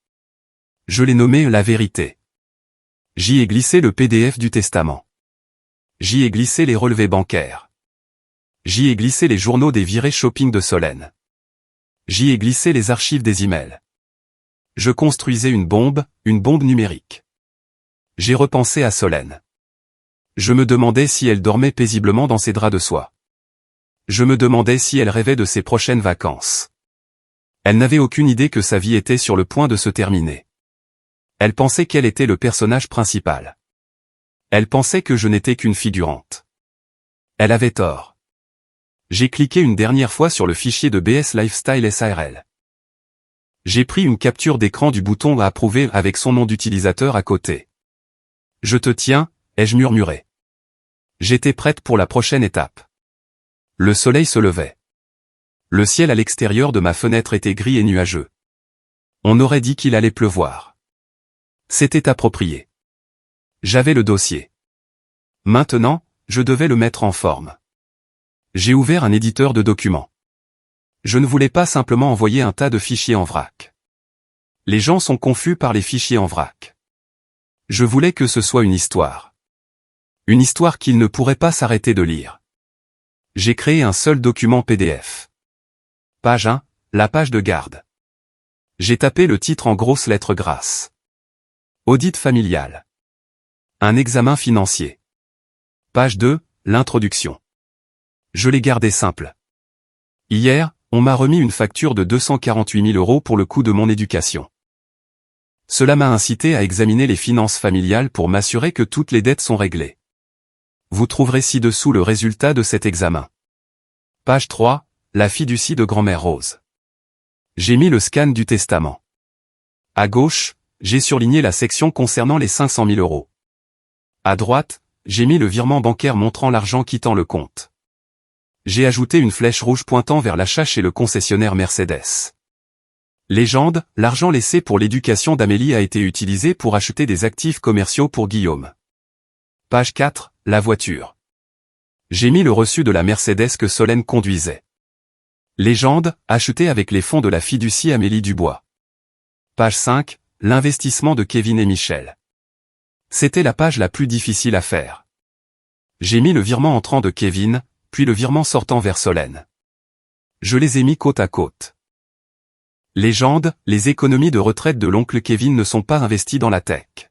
A: Je l'ai nommé La Vérité. J'y ai glissé le PDF du testament. J'y ai glissé les relevés bancaires. J'y ai glissé les journaux des virées shopping de Solène. J'y ai glissé les archives des emails. Je construisais une bombe numérique. J'ai repensé à Solène. Je me demandais si elle dormait paisiblement dans ses draps de soie. Je me demandais si elle rêvait de ses prochaines vacances. Elle n'avait aucune idée que sa vie était sur le point de se terminer. Elle pensait qu'elle était le personnage principal. Elle pensait que je n'étais qu'une figurante. Elle avait tort. J'ai cliqué une dernière fois sur le fichier de BS Lifestyle SARL. J'ai pris une capture d'écran du bouton à approuver avec son nom d'utilisateur à côté. Je te tiens, ai-je murmuré. J'étais prête pour la prochaine étape. Le soleil se levait. Le ciel à l'extérieur de ma fenêtre était gris et nuageux. On aurait dit qu'il allait pleuvoir. C'était approprié. J'avais le dossier. Maintenant, je devais le mettre en forme. J'ai ouvert un éditeur de documents. Je ne voulais pas simplement envoyer un tas de fichiers en vrac. Les gens sont confus par les fichiers en vrac. Je voulais que ce soit une histoire. Une histoire qu'ils ne pourraient pas s'arrêter de lire. J'ai créé un seul document PDF. Page 1, la page de garde. J'ai tapé le titre en grosses lettres grasses. Audit familial. Un examen financier. Page 2, l'introduction. Je l'ai gardé simple. Hier, on m'a remis une facture de 248 000 € pour le coût de mon éducation. Cela m'a incité à examiner les finances familiales pour m'assurer que toutes les dettes sont réglées. Vous trouverez ci-dessous le résultat de cet examen. Page 3, la fiducie de grand-mère Rose. J'ai mis le scan du testament. À gauche, j'ai surligné la section concernant les 500 000 €. À droite, j'ai mis le virement bancaire montrant l'argent quittant le compte. J'ai ajouté une flèche rouge pointant vers l'achat chez le concessionnaire Mercedes. Légende, l'argent laissé pour l'éducation d'Amélie a été utilisé pour acheter des actifs commerciaux pour Guillaume. Page 4, la voiture. J'ai mis le reçu de la Mercedes que Solène conduisait. Légende, acheté avec les fonds de la fiducie Amélie Dubois. Page 5, l'investissement de Kevin et Michel. C'était la page la plus difficile à faire. J'ai mis le virement entrant de Kevin, puis le virement sortant vers Solène. Je les ai mis côte à côte. Légende, les économies de retraite de l'oncle Kevin ne sont pas investies dans la tech.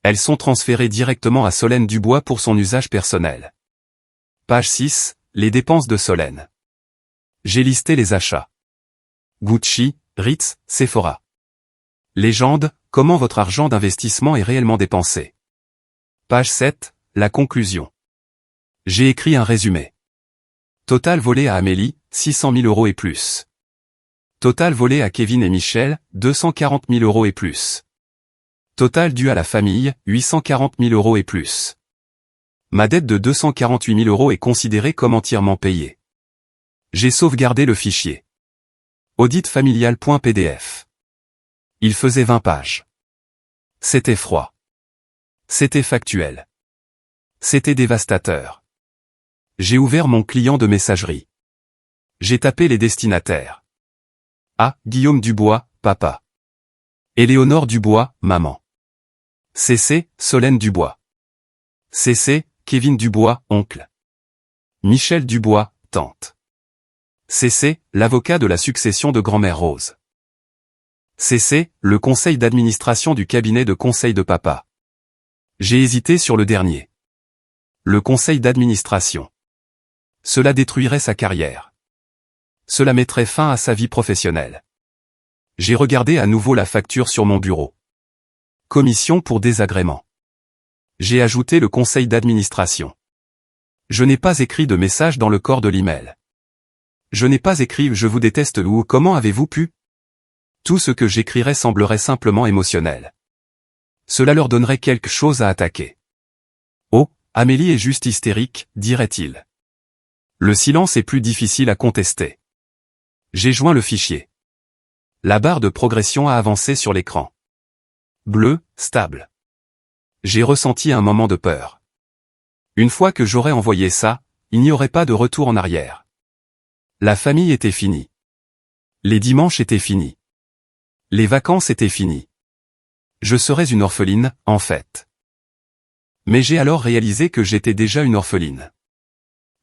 A: Elles sont transférées directement à Solène Dubois pour son usage personnel. Page 6, les dépenses de Solène. J'ai listé les achats. Gucci, Ritz, Sephora. Légende, comment votre argent d'investissement est réellement dépensé. Page 7, la conclusion. J'ai écrit un résumé. Total volé à Amélie, 600 000 € et plus. Total volé à Kevin et Michel, 240 000 € et plus. Total dû à la famille, 840 000 € et plus. Ma dette de 248 000 € est considérée comme entièrement payée. J'ai sauvegardé le fichier. Auditfamilial.pdf. Il faisait 20 pages. C'était froid. C'était factuel. C'était dévastateur. J'ai ouvert mon client de messagerie. J'ai tapé les destinataires. A. Guillaume Dubois, papa. Éléonore Dubois, maman. CC. Solène Dubois. CC. Kevin Dubois, oncle. Michel Dubois, tante. CC. L'avocat de la succession de grand-mère Rose. CC. Le conseil d'administration du cabinet de conseil de papa. J'ai hésité sur le dernier. Le conseil d'administration. Cela détruirait sa carrière. Cela mettrait fin à sa vie professionnelle. J'ai regardé à nouveau la facture sur mon bureau. Commission pour désagrément. J'ai ajouté le conseil d'administration. Je n'ai pas écrit de message dans le corps de l'email. Je n'ai pas écrit « Je vous déteste » ou « Comment avez-vous pu ?» Tout ce que j'écrirais semblerait simplement émotionnel. Cela leur donnerait quelque chose à attaquer. Oh, Amélie est juste hystérique, dirait-il. Le silence est plus difficile à contester. J'ai joint le fichier. La barre de progression a avancé sur l'écran. Bleu, stable. J'ai ressenti un moment de peur. Une fois que j'aurais envoyé ça, il n'y aurait pas de retour en arrière. La famille était finie. Les dimanches étaient finis. Les vacances étaient finies. Je serais une orpheline, en fait. Mais j'ai alors réalisé que j'étais déjà une orpheline.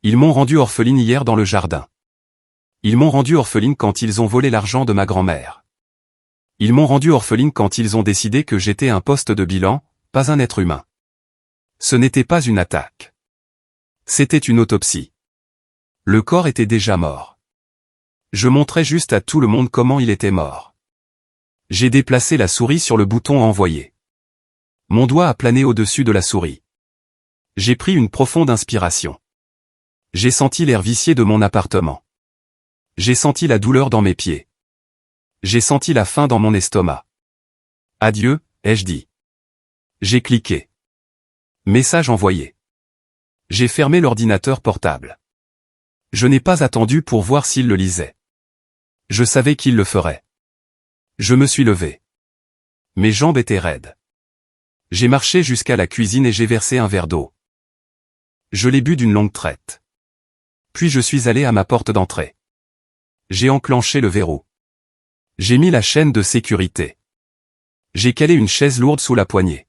A: Ils m'ont rendu orpheline hier dans le jardin. Ils m'ont rendu orpheline quand ils ont volé l'argent de ma grand-mère. Ils m'ont rendu orpheline quand ils ont décidé que j'étais un poste de bilan, pas un être humain. Ce n'était pas une attaque. C'était une autopsie. Le corps était déjà mort. Je montrais juste à tout le monde comment il était mort. J'ai déplacé la souris sur le bouton envoyer. Mon doigt a plané au-dessus de la souris. J'ai pris une profonde inspiration. J'ai senti l'air vicié de mon appartement. J'ai senti la douleur dans mes pieds. J'ai senti la faim dans mon estomac. Adieu, ai-je dit. J'ai cliqué. Message envoyé. J'ai fermé l'ordinateur portable. Je n'ai pas attendu pour voir s'il le lisait. Je savais qu'il le ferait. Je me suis levé. Mes jambes étaient raides. J'ai marché jusqu'à la cuisine et j'ai versé un verre d'eau. Je l'ai bu d'une longue traite. Puis je suis allé à ma porte d'entrée. J'ai enclenché le verrou. J'ai mis la chaîne de sécurité. J'ai calé une chaise lourde sous la poignée.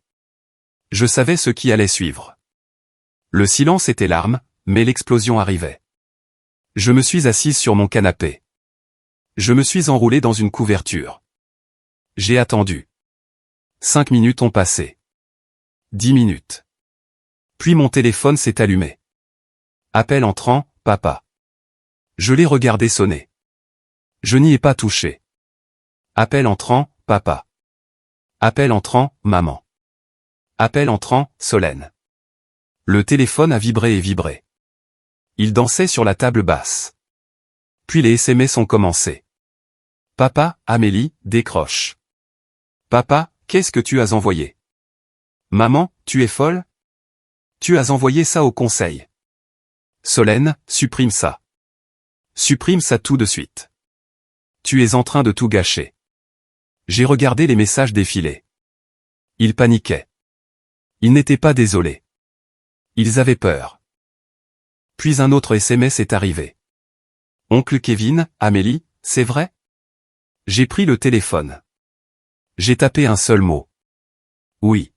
A: Je savais ce qui allait suivre. Le silence était l'arme, mais l'explosion arrivait. Je me suis assise sur mon canapé. Je me suis enroulé dans une couverture. J'ai attendu. 5 minutes ont passé. 10 minutes. Puis mon téléphone s'est allumé. Appel entrant, papa. Je l'ai regardé sonner. Je n'y ai pas touché. Appel entrant, papa. Appel entrant, maman. Appel entrant, Solène. Le téléphone a vibré et vibré. Il dansait sur la table basse. Puis les SMS ont commencé. Papa, Amélie, décroche. Papa, qu'est-ce que tu as envoyé? Maman, tu es folle? Tu as envoyé ça au conseil. Solène, supprime ça. Supprime ça tout de suite. Tu es en train de tout gâcher. J'ai regardé les messages défiler. Ils paniquaient. Ils n'étaient pas désolés. Ils avaient peur. Puis un autre SMS est arrivé. Oncle Kevin, Amélie, c'est vrai? J'ai pris le téléphone. J'ai tapé un seul mot. Oui.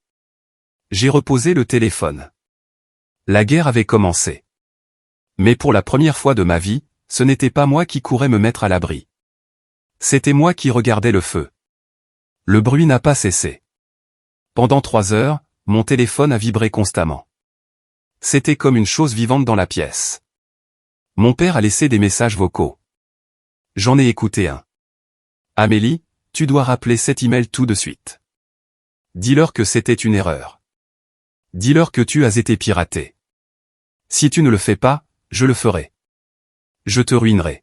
A: J'ai reposé le téléphone. La guerre avait commencé. Mais pour la première fois de ma vie, ce n'était pas moi qui courais me mettre à l'abri. C'était moi qui regardais le feu. Le bruit n'a pas cessé. Pendant 3 heures, mon téléphone a vibré constamment. C'était comme une chose vivante dans la pièce. Mon père a laissé des messages vocaux. J'en ai écouté un. Amélie, tu dois rappeler cet email tout de suite. Dis-leur que c'était une erreur. Dis-leur que tu as été piraté. Si tu ne le fais pas, je le ferai. Je te ruinerai.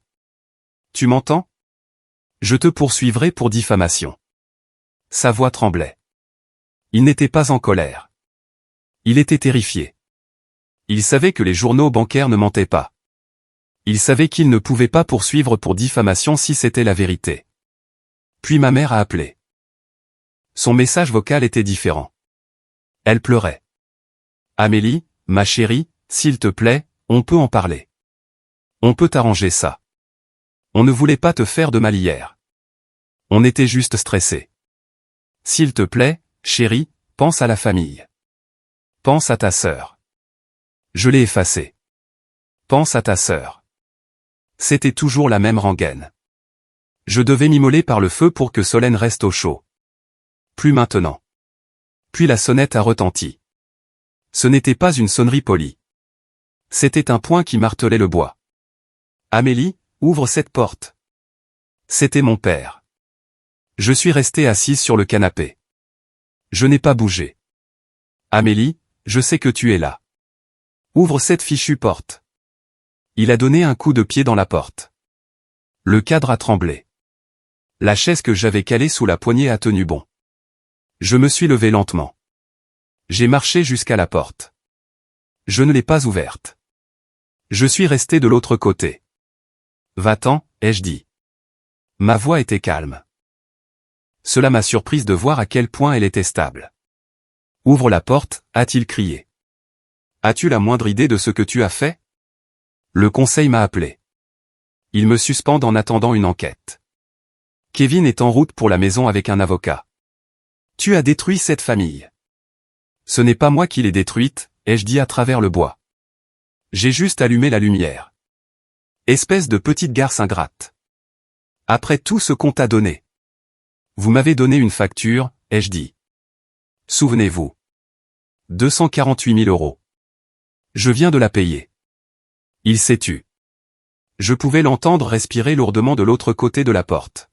A: Tu m'entends? Je te poursuivrai pour diffamation. Sa voix tremblait. Il n'était pas en colère. Il était terrifié. Il savait que les journaux bancaires ne mentaient pas. Il savait qu'il ne pouvait pas poursuivre pour diffamation si c'était la vérité. Puis ma mère a appelé. Son message vocal était différent. Elle pleurait. Amélie, ma chérie, s'il te plaît, on peut en parler. On peut arranger ça. On ne voulait pas te faire de mal hier. On était juste stressés. S'il te plaît, chérie, pense à la famille. Pense à ta sœur. Je l'ai effacé. Pense à ta sœur. C'était toujours la même rengaine. Je devais m'immoler par le feu pour que Solène reste au chaud. Plus maintenant. Puis la sonnette a retenti. Ce n'était pas une sonnerie polie. C'était un poing qui martelait le bois. Amélie, ouvre cette porte. C'était mon père. Je suis restée assise sur le canapé. Je n'ai pas bougé. Amélie, je sais que tu es là. Ouvre cette fichue porte. Il a donné un coup de pied dans la porte. Le cadre a tremblé. La chaise que j'avais calée sous la poignée a tenu bon. Je me suis levé lentement. J'ai marché jusqu'à la porte. Je ne l'ai pas ouverte. Je suis resté de l'autre côté. Va-t'en, ai-je dit. Ma voix était calme. Cela m'a surprise de voir à quel point elle était stable. Ouvre la porte, a-t-il crié. As-tu la moindre idée de ce que tu as fait? Le conseil m'a appelé. Il me suspend en attendant une enquête. Kevin est en route pour la maison avec un avocat. Tu as détruit cette famille. Ce n'est pas moi qui l'ai détruite, ai-je dit à travers le bois. J'ai juste allumé la lumière. Espèce de petite garce ingrate. Après tout ce qu'on t'a donné. Vous m'avez donné une facture, ai-je dit. Souvenez-vous. 248 000 euros. Je viens de la payer. Il s'est tu. Je pouvais l'entendre respirer lourdement de l'autre côté de la porte.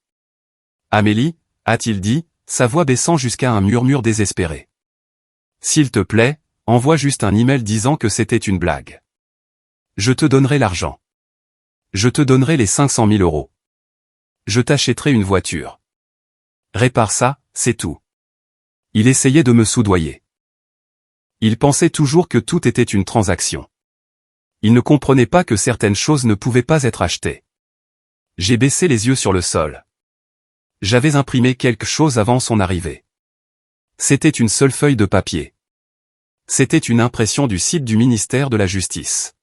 A: Amélie, a-t-il dit, sa voix baissant jusqu'à un murmure désespéré. S'il te plaît, envoie juste un email disant que c'était une blague. Je te donnerai l'argent. Je te donnerai les 500 000 euros. Je t'achèterai une voiture. Répare ça, c'est tout. Il essayait de me soudoyer. Il pensait toujours que tout était une transaction. Il ne comprenait pas que certaines choses ne pouvaient pas être achetées. J'ai baissé les yeux sur le sol. J'avais imprimé quelque chose avant son arrivée. C'était une seule feuille de papier. C'était une impression du site du ministère de la Justice.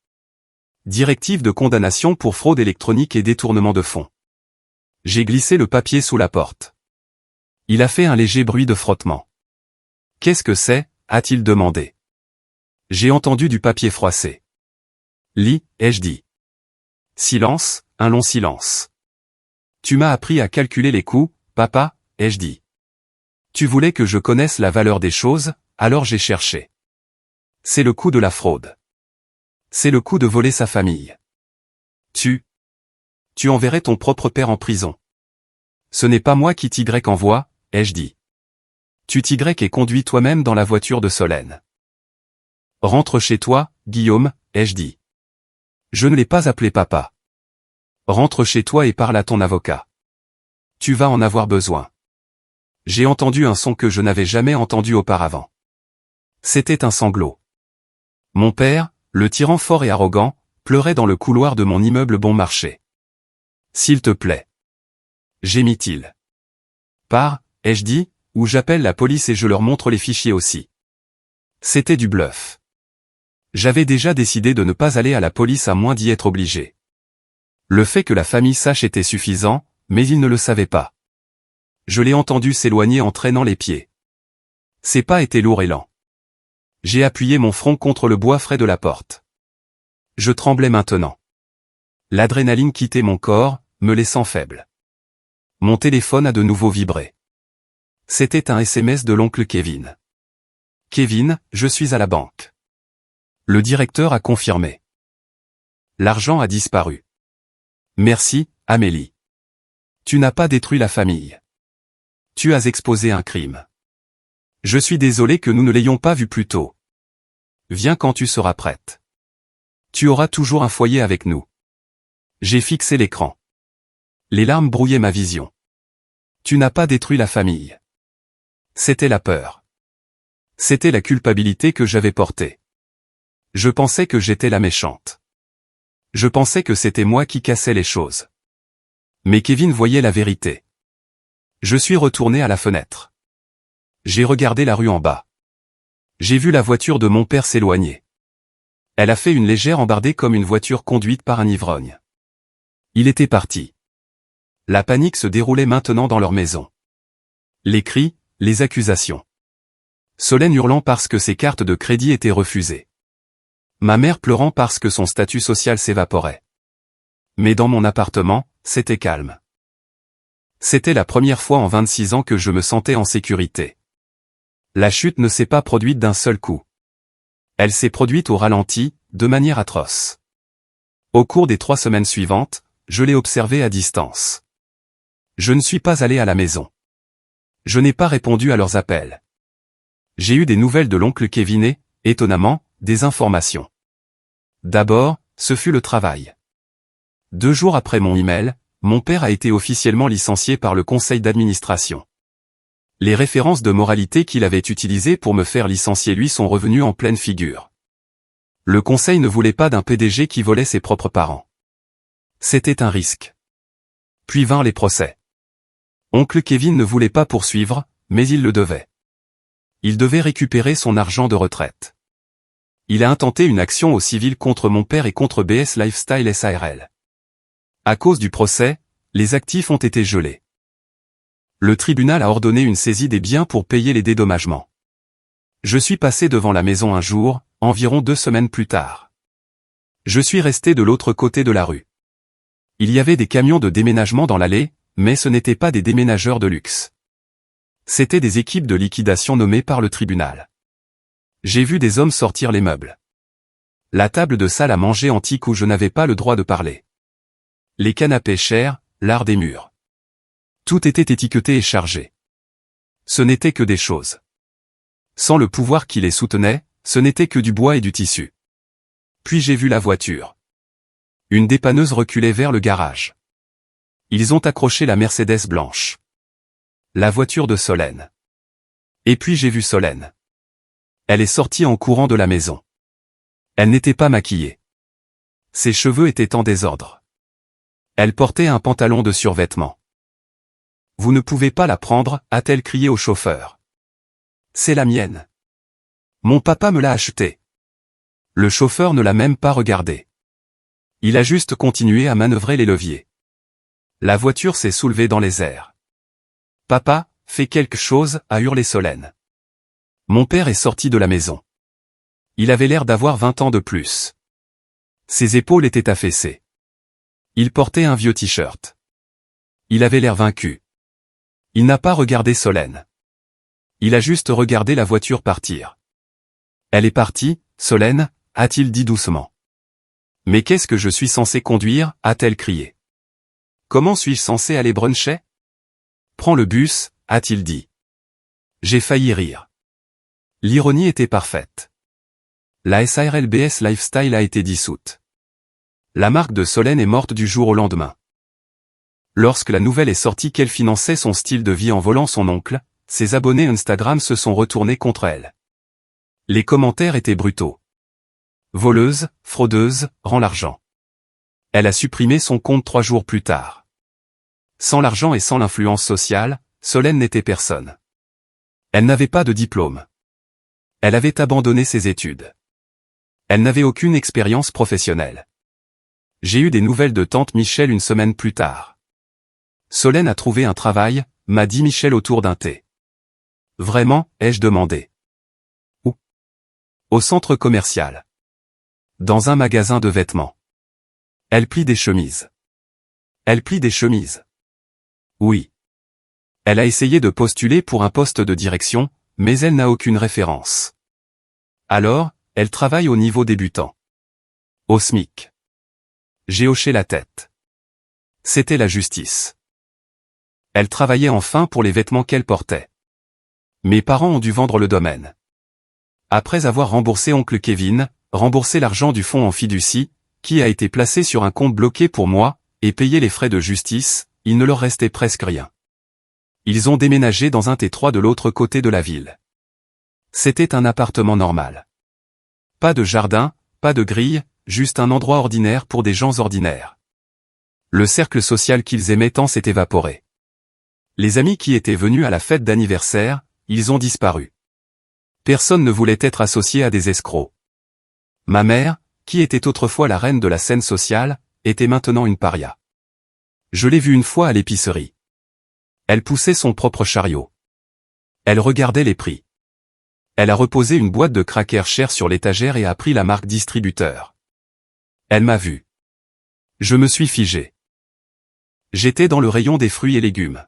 A: Directive de condamnation pour fraude électronique et détournement de fonds. J'ai glissé le papier sous la porte. Il a fait un léger bruit de frottement. Qu'est-ce que c'est, a-t-il demandé. J'ai entendu du papier froissé. Lis, ai-je dit. Silence, un long silence. Tu m'as appris à calculer les coûts, papa, ai-je dit. Tu voulais que je connaisse la valeur des choses, alors j'ai cherché. C'est le coût de la fraude. C'est le coût de voler sa famille. Tu enverrais ton propre père en prison. Ce n'est pas moi qui t'y envoie, ai-je dit. Tu t'y et conduis toi-même dans la voiture de Solène. Rentre chez toi, Guillaume, ai-je dit. Je ne l'ai pas appelé papa. Rentre chez toi et parle à ton avocat. Tu vas en avoir besoin. J'ai entendu un son que je n'avais jamais entendu auparavant. C'était un sanglot. Mon père, le tyran fort et arrogant, pleurait dans le couloir de mon immeuble bon marché. S'il te plaît. Gémit-il. Pars, ai-je dit, ou j'appelle la police et je leur montre les fichiers aussi. C'était du bluff. J'avais déjà décidé de ne pas aller à la police à moins d'y être obligé. Le fait que la famille sache était suffisant, mais il ne le savait pas. Je l'ai entendu s'éloigner en traînant les pieds. Ses pas étaient lourds et lents. J'ai appuyé mon front contre le bois frais de la porte. Je tremblais maintenant. L'adrénaline quittait mon corps, me laissant faible. Mon téléphone a de nouveau vibré. C'était un SMS de l'oncle Kevin. Kevin, je suis à la banque. Le directeur a confirmé. L'argent a disparu. Merci, Amélie. Tu n'as pas détruit la famille. Tu as exposé un crime. Je suis désolé que nous ne l'ayons pas vu plus tôt. Viens quand tu seras prête. Tu auras toujours un foyer avec nous. J'ai fixé l'écran. Les larmes brouillaient ma vision. Tu n'as pas détruit la famille. C'était la peur. C'était la culpabilité que j'avais portée. Je pensais que j'étais la méchante. Je pensais que c'était moi qui cassais les choses. Mais Kevin voyait la vérité. Je suis retourné à la fenêtre. J'ai regardé la rue en bas. J'ai vu la voiture de mon père s'éloigner. Elle a fait une légère embardée comme une voiture conduite par un ivrogne. Il était parti. La panique se déroulait maintenant dans leur maison. Les cris, les accusations. Solène hurlant parce que ses cartes de crédit étaient refusées. Ma mère pleurant parce que son statut social s'évaporait. Mais dans mon appartement, c'était calme. C'était la première fois en 26 ans que je me sentais en sécurité. La chute ne s'est pas produite d'un seul coup. Elle s'est produite au ralenti, de manière atroce. Au cours des 3 semaines suivantes, je l'ai observée à distance. Je ne suis pas allé à la maison. Je n'ai pas répondu à leurs appels. J'ai eu des nouvelles de l'oncle Kevin et, étonnamment, des informations. D'abord, ce fut le travail. 2 jours après mon email, mon père a été officiellement licencié par le conseil d'administration. Les références de moralité qu'il avait utilisées pour me faire licencier lui sont revenues en pleine figure. Le conseil ne voulait pas d'un PDG qui volait ses propres parents. C'était un risque. Puis vinrent les procès. Oncle Kevin ne voulait pas poursuivre, mais il le devait. Il devait récupérer son argent de retraite. Il a intenté une action au civil contre mon père et contre BS Lifestyle SARL. À cause du procès, les actifs ont été gelés. Le tribunal a ordonné une saisie des biens pour payer les dédommagements. Je suis passé devant la maison un jour, environ 2 semaines plus tard. Je suis resté de l'autre côté de la rue. Il y avait des camions de déménagement dans l'allée, mais ce n'étaient pas des déménageurs de luxe. C'étaient des équipes de liquidation nommées par le tribunal. J'ai vu des hommes sortir les meubles. La table de salle à manger antique où je n'avais pas le droit de parler. Les canapés chers, l'art des murs. Tout était étiqueté et chargé. Ce n'était que des choses. Sans le pouvoir qui les soutenait, ce n'était que du bois et du tissu. Puis j'ai vu la voiture. Une dépanneuse reculait vers le garage. Ils ont accroché la Mercedes blanche. La voiture de Solène. Et puis j'ai vu Solène. Elle est sortie en courant de la maison. Elle n'était pas maquillée. Ses cheveux étaient en désordre. Elle portait un pantalon de survêtement. « Vous ne pouvez pas la prendre » a-t-elle crié au chauffeur. « C'est la mienne. Mon papa me l'a achetée. » Le chauffeur ne l'a même pas regardée. Il a juste continué à manœuvrer les leviers. La voiture s'est soulevée dans les airs. « Papa, fais quelque chose » a hurlé Solène. Mon père est sorti de la maison. Il avait l'air d'avoir 20 ans de plus. Ses épaules étaient affaissées. Il portait un vieux t-shirt. Il avait l'air vaincu. Il n'a pas regardé Solène. Il a juste regardé la voiture partir. « Elle est partie, Solène » a-t-il dit doucement. « Mais qu'est-ce que je suis censé conduire » a-t-elle crié. « Comment suis-je censé aller bruncher ?»« Prends le bus » a-t-il dit. J'ai failli rire. L'ironie était parfaite. La SARL BS Lifestyle a été dissoute. La marque de Solène est morte du jour au lendemain. Lorsque la nouvelle est sortie qu'elle finançait son style de vie en volant son oncle, ses abonnés Instagram se sont retournés contre elle. Les commentaires étaient brutaux. Voleuse, fraudeuse, rend l'argent. Elle a supprimé son compte 3 jours plus tard. Sans l'argent et sans l'influence sociale, Solène n'était personne. Elle n'avait pas de diplôme. Elle avait abandonné ses études. Elle n'avait aucune expérience professionnelle. J'ai eu des nouvelles de tante Michel une semaine plus tard. Solène a trouvé un travail, m'a dit Michel autour d'un thé. Vraiment, ai-je demandé. Où? Au centre commercial. Dans un magasin de vêtements. Elle plie des chemises. Elle plie des chemises. Oui. Elle a essayé de postuler pour un poste de direction, mais elle n'a aucune référence. Alors, elle travaille au niveau débutant. Au SMIC. J'ai hoché la tête. C'était la justice. Elle travaillait enfin pour les vêtements qu'elle portait. Mes parents ont dû vendre le domaine. Après avoir remboursé oncle Kevin, remboursé l'argent du fonds en fiducie, qui a été placé sur un compte bloqué pour moi, et payé les frais de justice, il ne leur restait presque rien. Ils ont déménagé dans un T3 de l'autre côté de la ville. C'était un appartement normal. Pas de jardin, pas de grille, juste un endroit ordinaire pour des gens ordinaires. Le cercle social qu'ils aimaient tant s'est évaporé. Les amis qui étaient venus à la fête d'anniversaire, ils ont disparu. Personne ne voulait être associé à des escrocs. Ma mère, qui était autrefois la reine de la scène sociale, était maintenant une paria. Je l'ai vue une fois à l'épicerie. Elle poussait son propre chariot. Elle regardait les prix. Elle a reposé une boîte de crackers chers sur l'étagère et a pris la marque distributeur. Elle m'a vu. Je me suis figé. J'étais dans le rayon des fruits et légumes.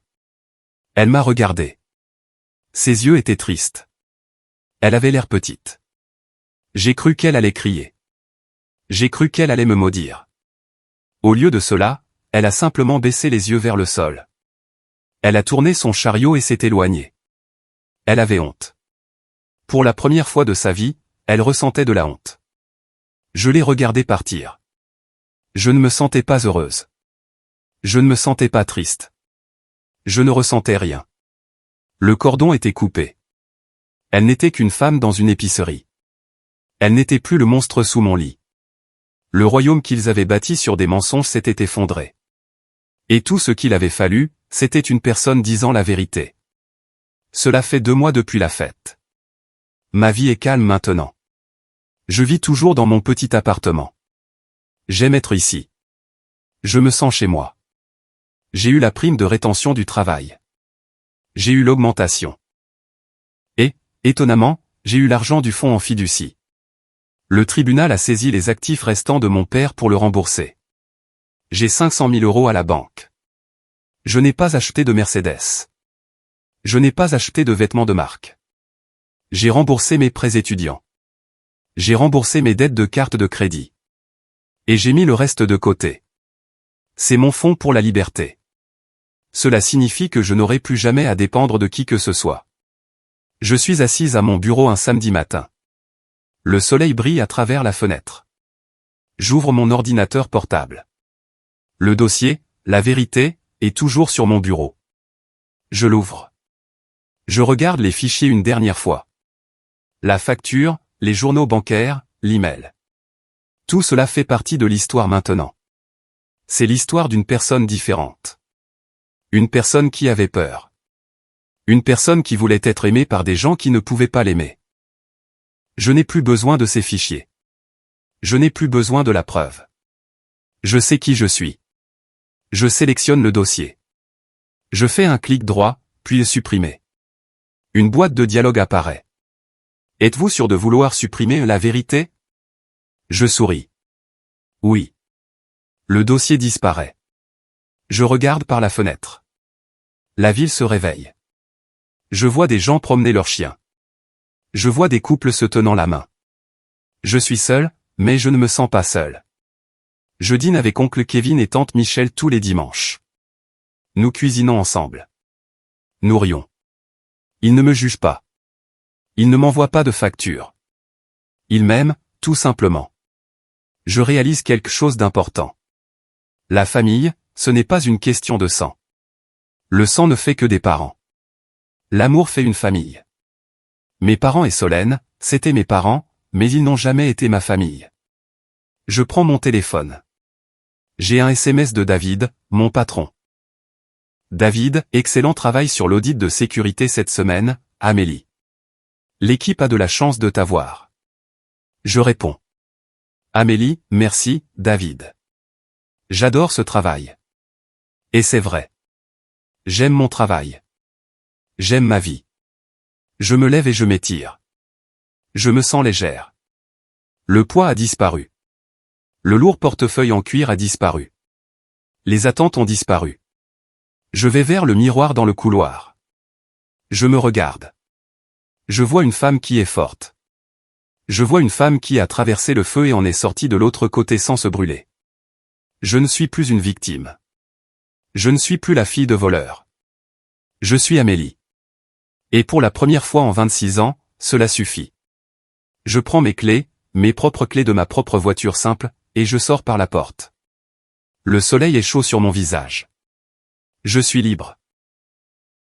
A: Elle m'a regardé. Ses yeux étaient tristes. Elle avait l'air petite. J'ai cru qu'elle allait crier. J'ai cru qu'elle allait me maudire. Au lieu de cela, elle a simplement baissé les yeux vers le sol. Elle a tourné son chariot et s'est éloignée. Elle avait honte. Pour la première fois de sa vie, elle ressentait de la honte. Je l'ai regardée partir. Je ne me sentais pas heureuse. Je ne me sentais pas triste. Je ne ressentais rien. Le cordon était coupé. Elle n'était qu'une femme dans une épicerie. Elle n'était plus le monstre sous mon lit. Le royaume qu'ils avaient bâti sur des mensonges s'était effondré. Et tout ce qu'il avait fallu, c'était une personne disant la vérité. Cela fait 2 mois depuis la fête. Ma vie est calme maintenant. Je vis toujours dans mon petit appartement. J'aime être ici. Je me sens chez moi. J'ai eu la prime de rétention du travail. J'ai eu l'augmentation. Et, étonnamment, j'ai eu l'argent du fonds en fiducie. Le tribunal a saisi les actifs restants de mon père pour le rembourser. J'ai 500 000 € à la banque. Je n'ai pas acheté de Mercedes. Je n'ai pas acheté de vêtements de marque. J'ai remboursé mes prêts étudiants. J'ai remboursé mes dettes de carte de crédit. Et j'ai mis le reste de côté. C'est mon fonds pour la liberté. Cela signifie que je n'aurai plus jamais à dépendre de qui que ce soit. Je suis assise à mon bureau un samedi matin. Le soleil brille à travers la fenêtre. J'ouvre mon ordinateur portable. Le dossier, la vérité, est toujours sur mon bureau. Je l'ouvre. Je regarde les fichiers une dernière fois. La facture, les journaux bancaires, l'email. Tout cela fait partie de l'histoire maintenant. C'est l'histoire d'une personne différente. Une personne qui avait peur. Une personne qui voulait être aimée par des gens qui ne pouvaient pas l'aimer. Je n'ai plus besoin de ces fichiers. Je n'ai plus besoin de la preuve. Je sais qui je suis. Je sélectionne le dossier. Je fais un clic droit, puis supprimer. Une boîte de dialogue apparaît. Êtes-vous sûr de vouloir supprimer la vérité? Je souris. Oui. Le dossier disparaît. Je regarde par la fenêtre. La ville se réveille. Je vois des gens promener leurs chiens. Je vois des couples se tenant la main. Je suis seul, mais je ne me sens pas seul. Je dîne avec oncle Kevin et tante Michel tous les dimanches. Nous cuisinons ensemble. Nous rions. Ils ne me jugent pas. Ils ne m'envoient pas de facture. Ils m'aiment, tout simplement. Je réalise quelque chose d'important. La famille, ce n'est pas une question de sang. Le sang ne fait que des parents. L'amour fait une famille. Mes parents et Solène, c'étaient mes parents, mais ils n'ont jamais été ma famille. Je prends mon téléphone. J'ai un SMS de David, mon patron. David, excellent travail sur l'audit de sécurité cette semaine, Amélie. L'équipe a de la chance de t'avoir. Je réponds. Amélie, merci, David. J'adore ce travail. Et c'est vrai. J'aime mon travail. J'aime ma vie. Je me lève et je m'étire. Je me sens légère. Le poids a disparu. Le lourd portefeuille en cuir a disparu. Les attentes ont disparu. Je vais vers le miroir dans le couloir. Je me regarde. Je vois une femme qui est forte. Je vois une femme qui a traversé le feu et en est sortie de l'autre côté sans se brûler. Je ne suis plus une victime. Je ne suis plus la fille de voleur. Je suis Amélie. Et pour la première fois en 26 ans, cela suffit. Je prends mes clés, mes propres clés de ma propre voiture simple, et je sors par la porte. Le soleil est chaud sur mon visage. Je suis libre.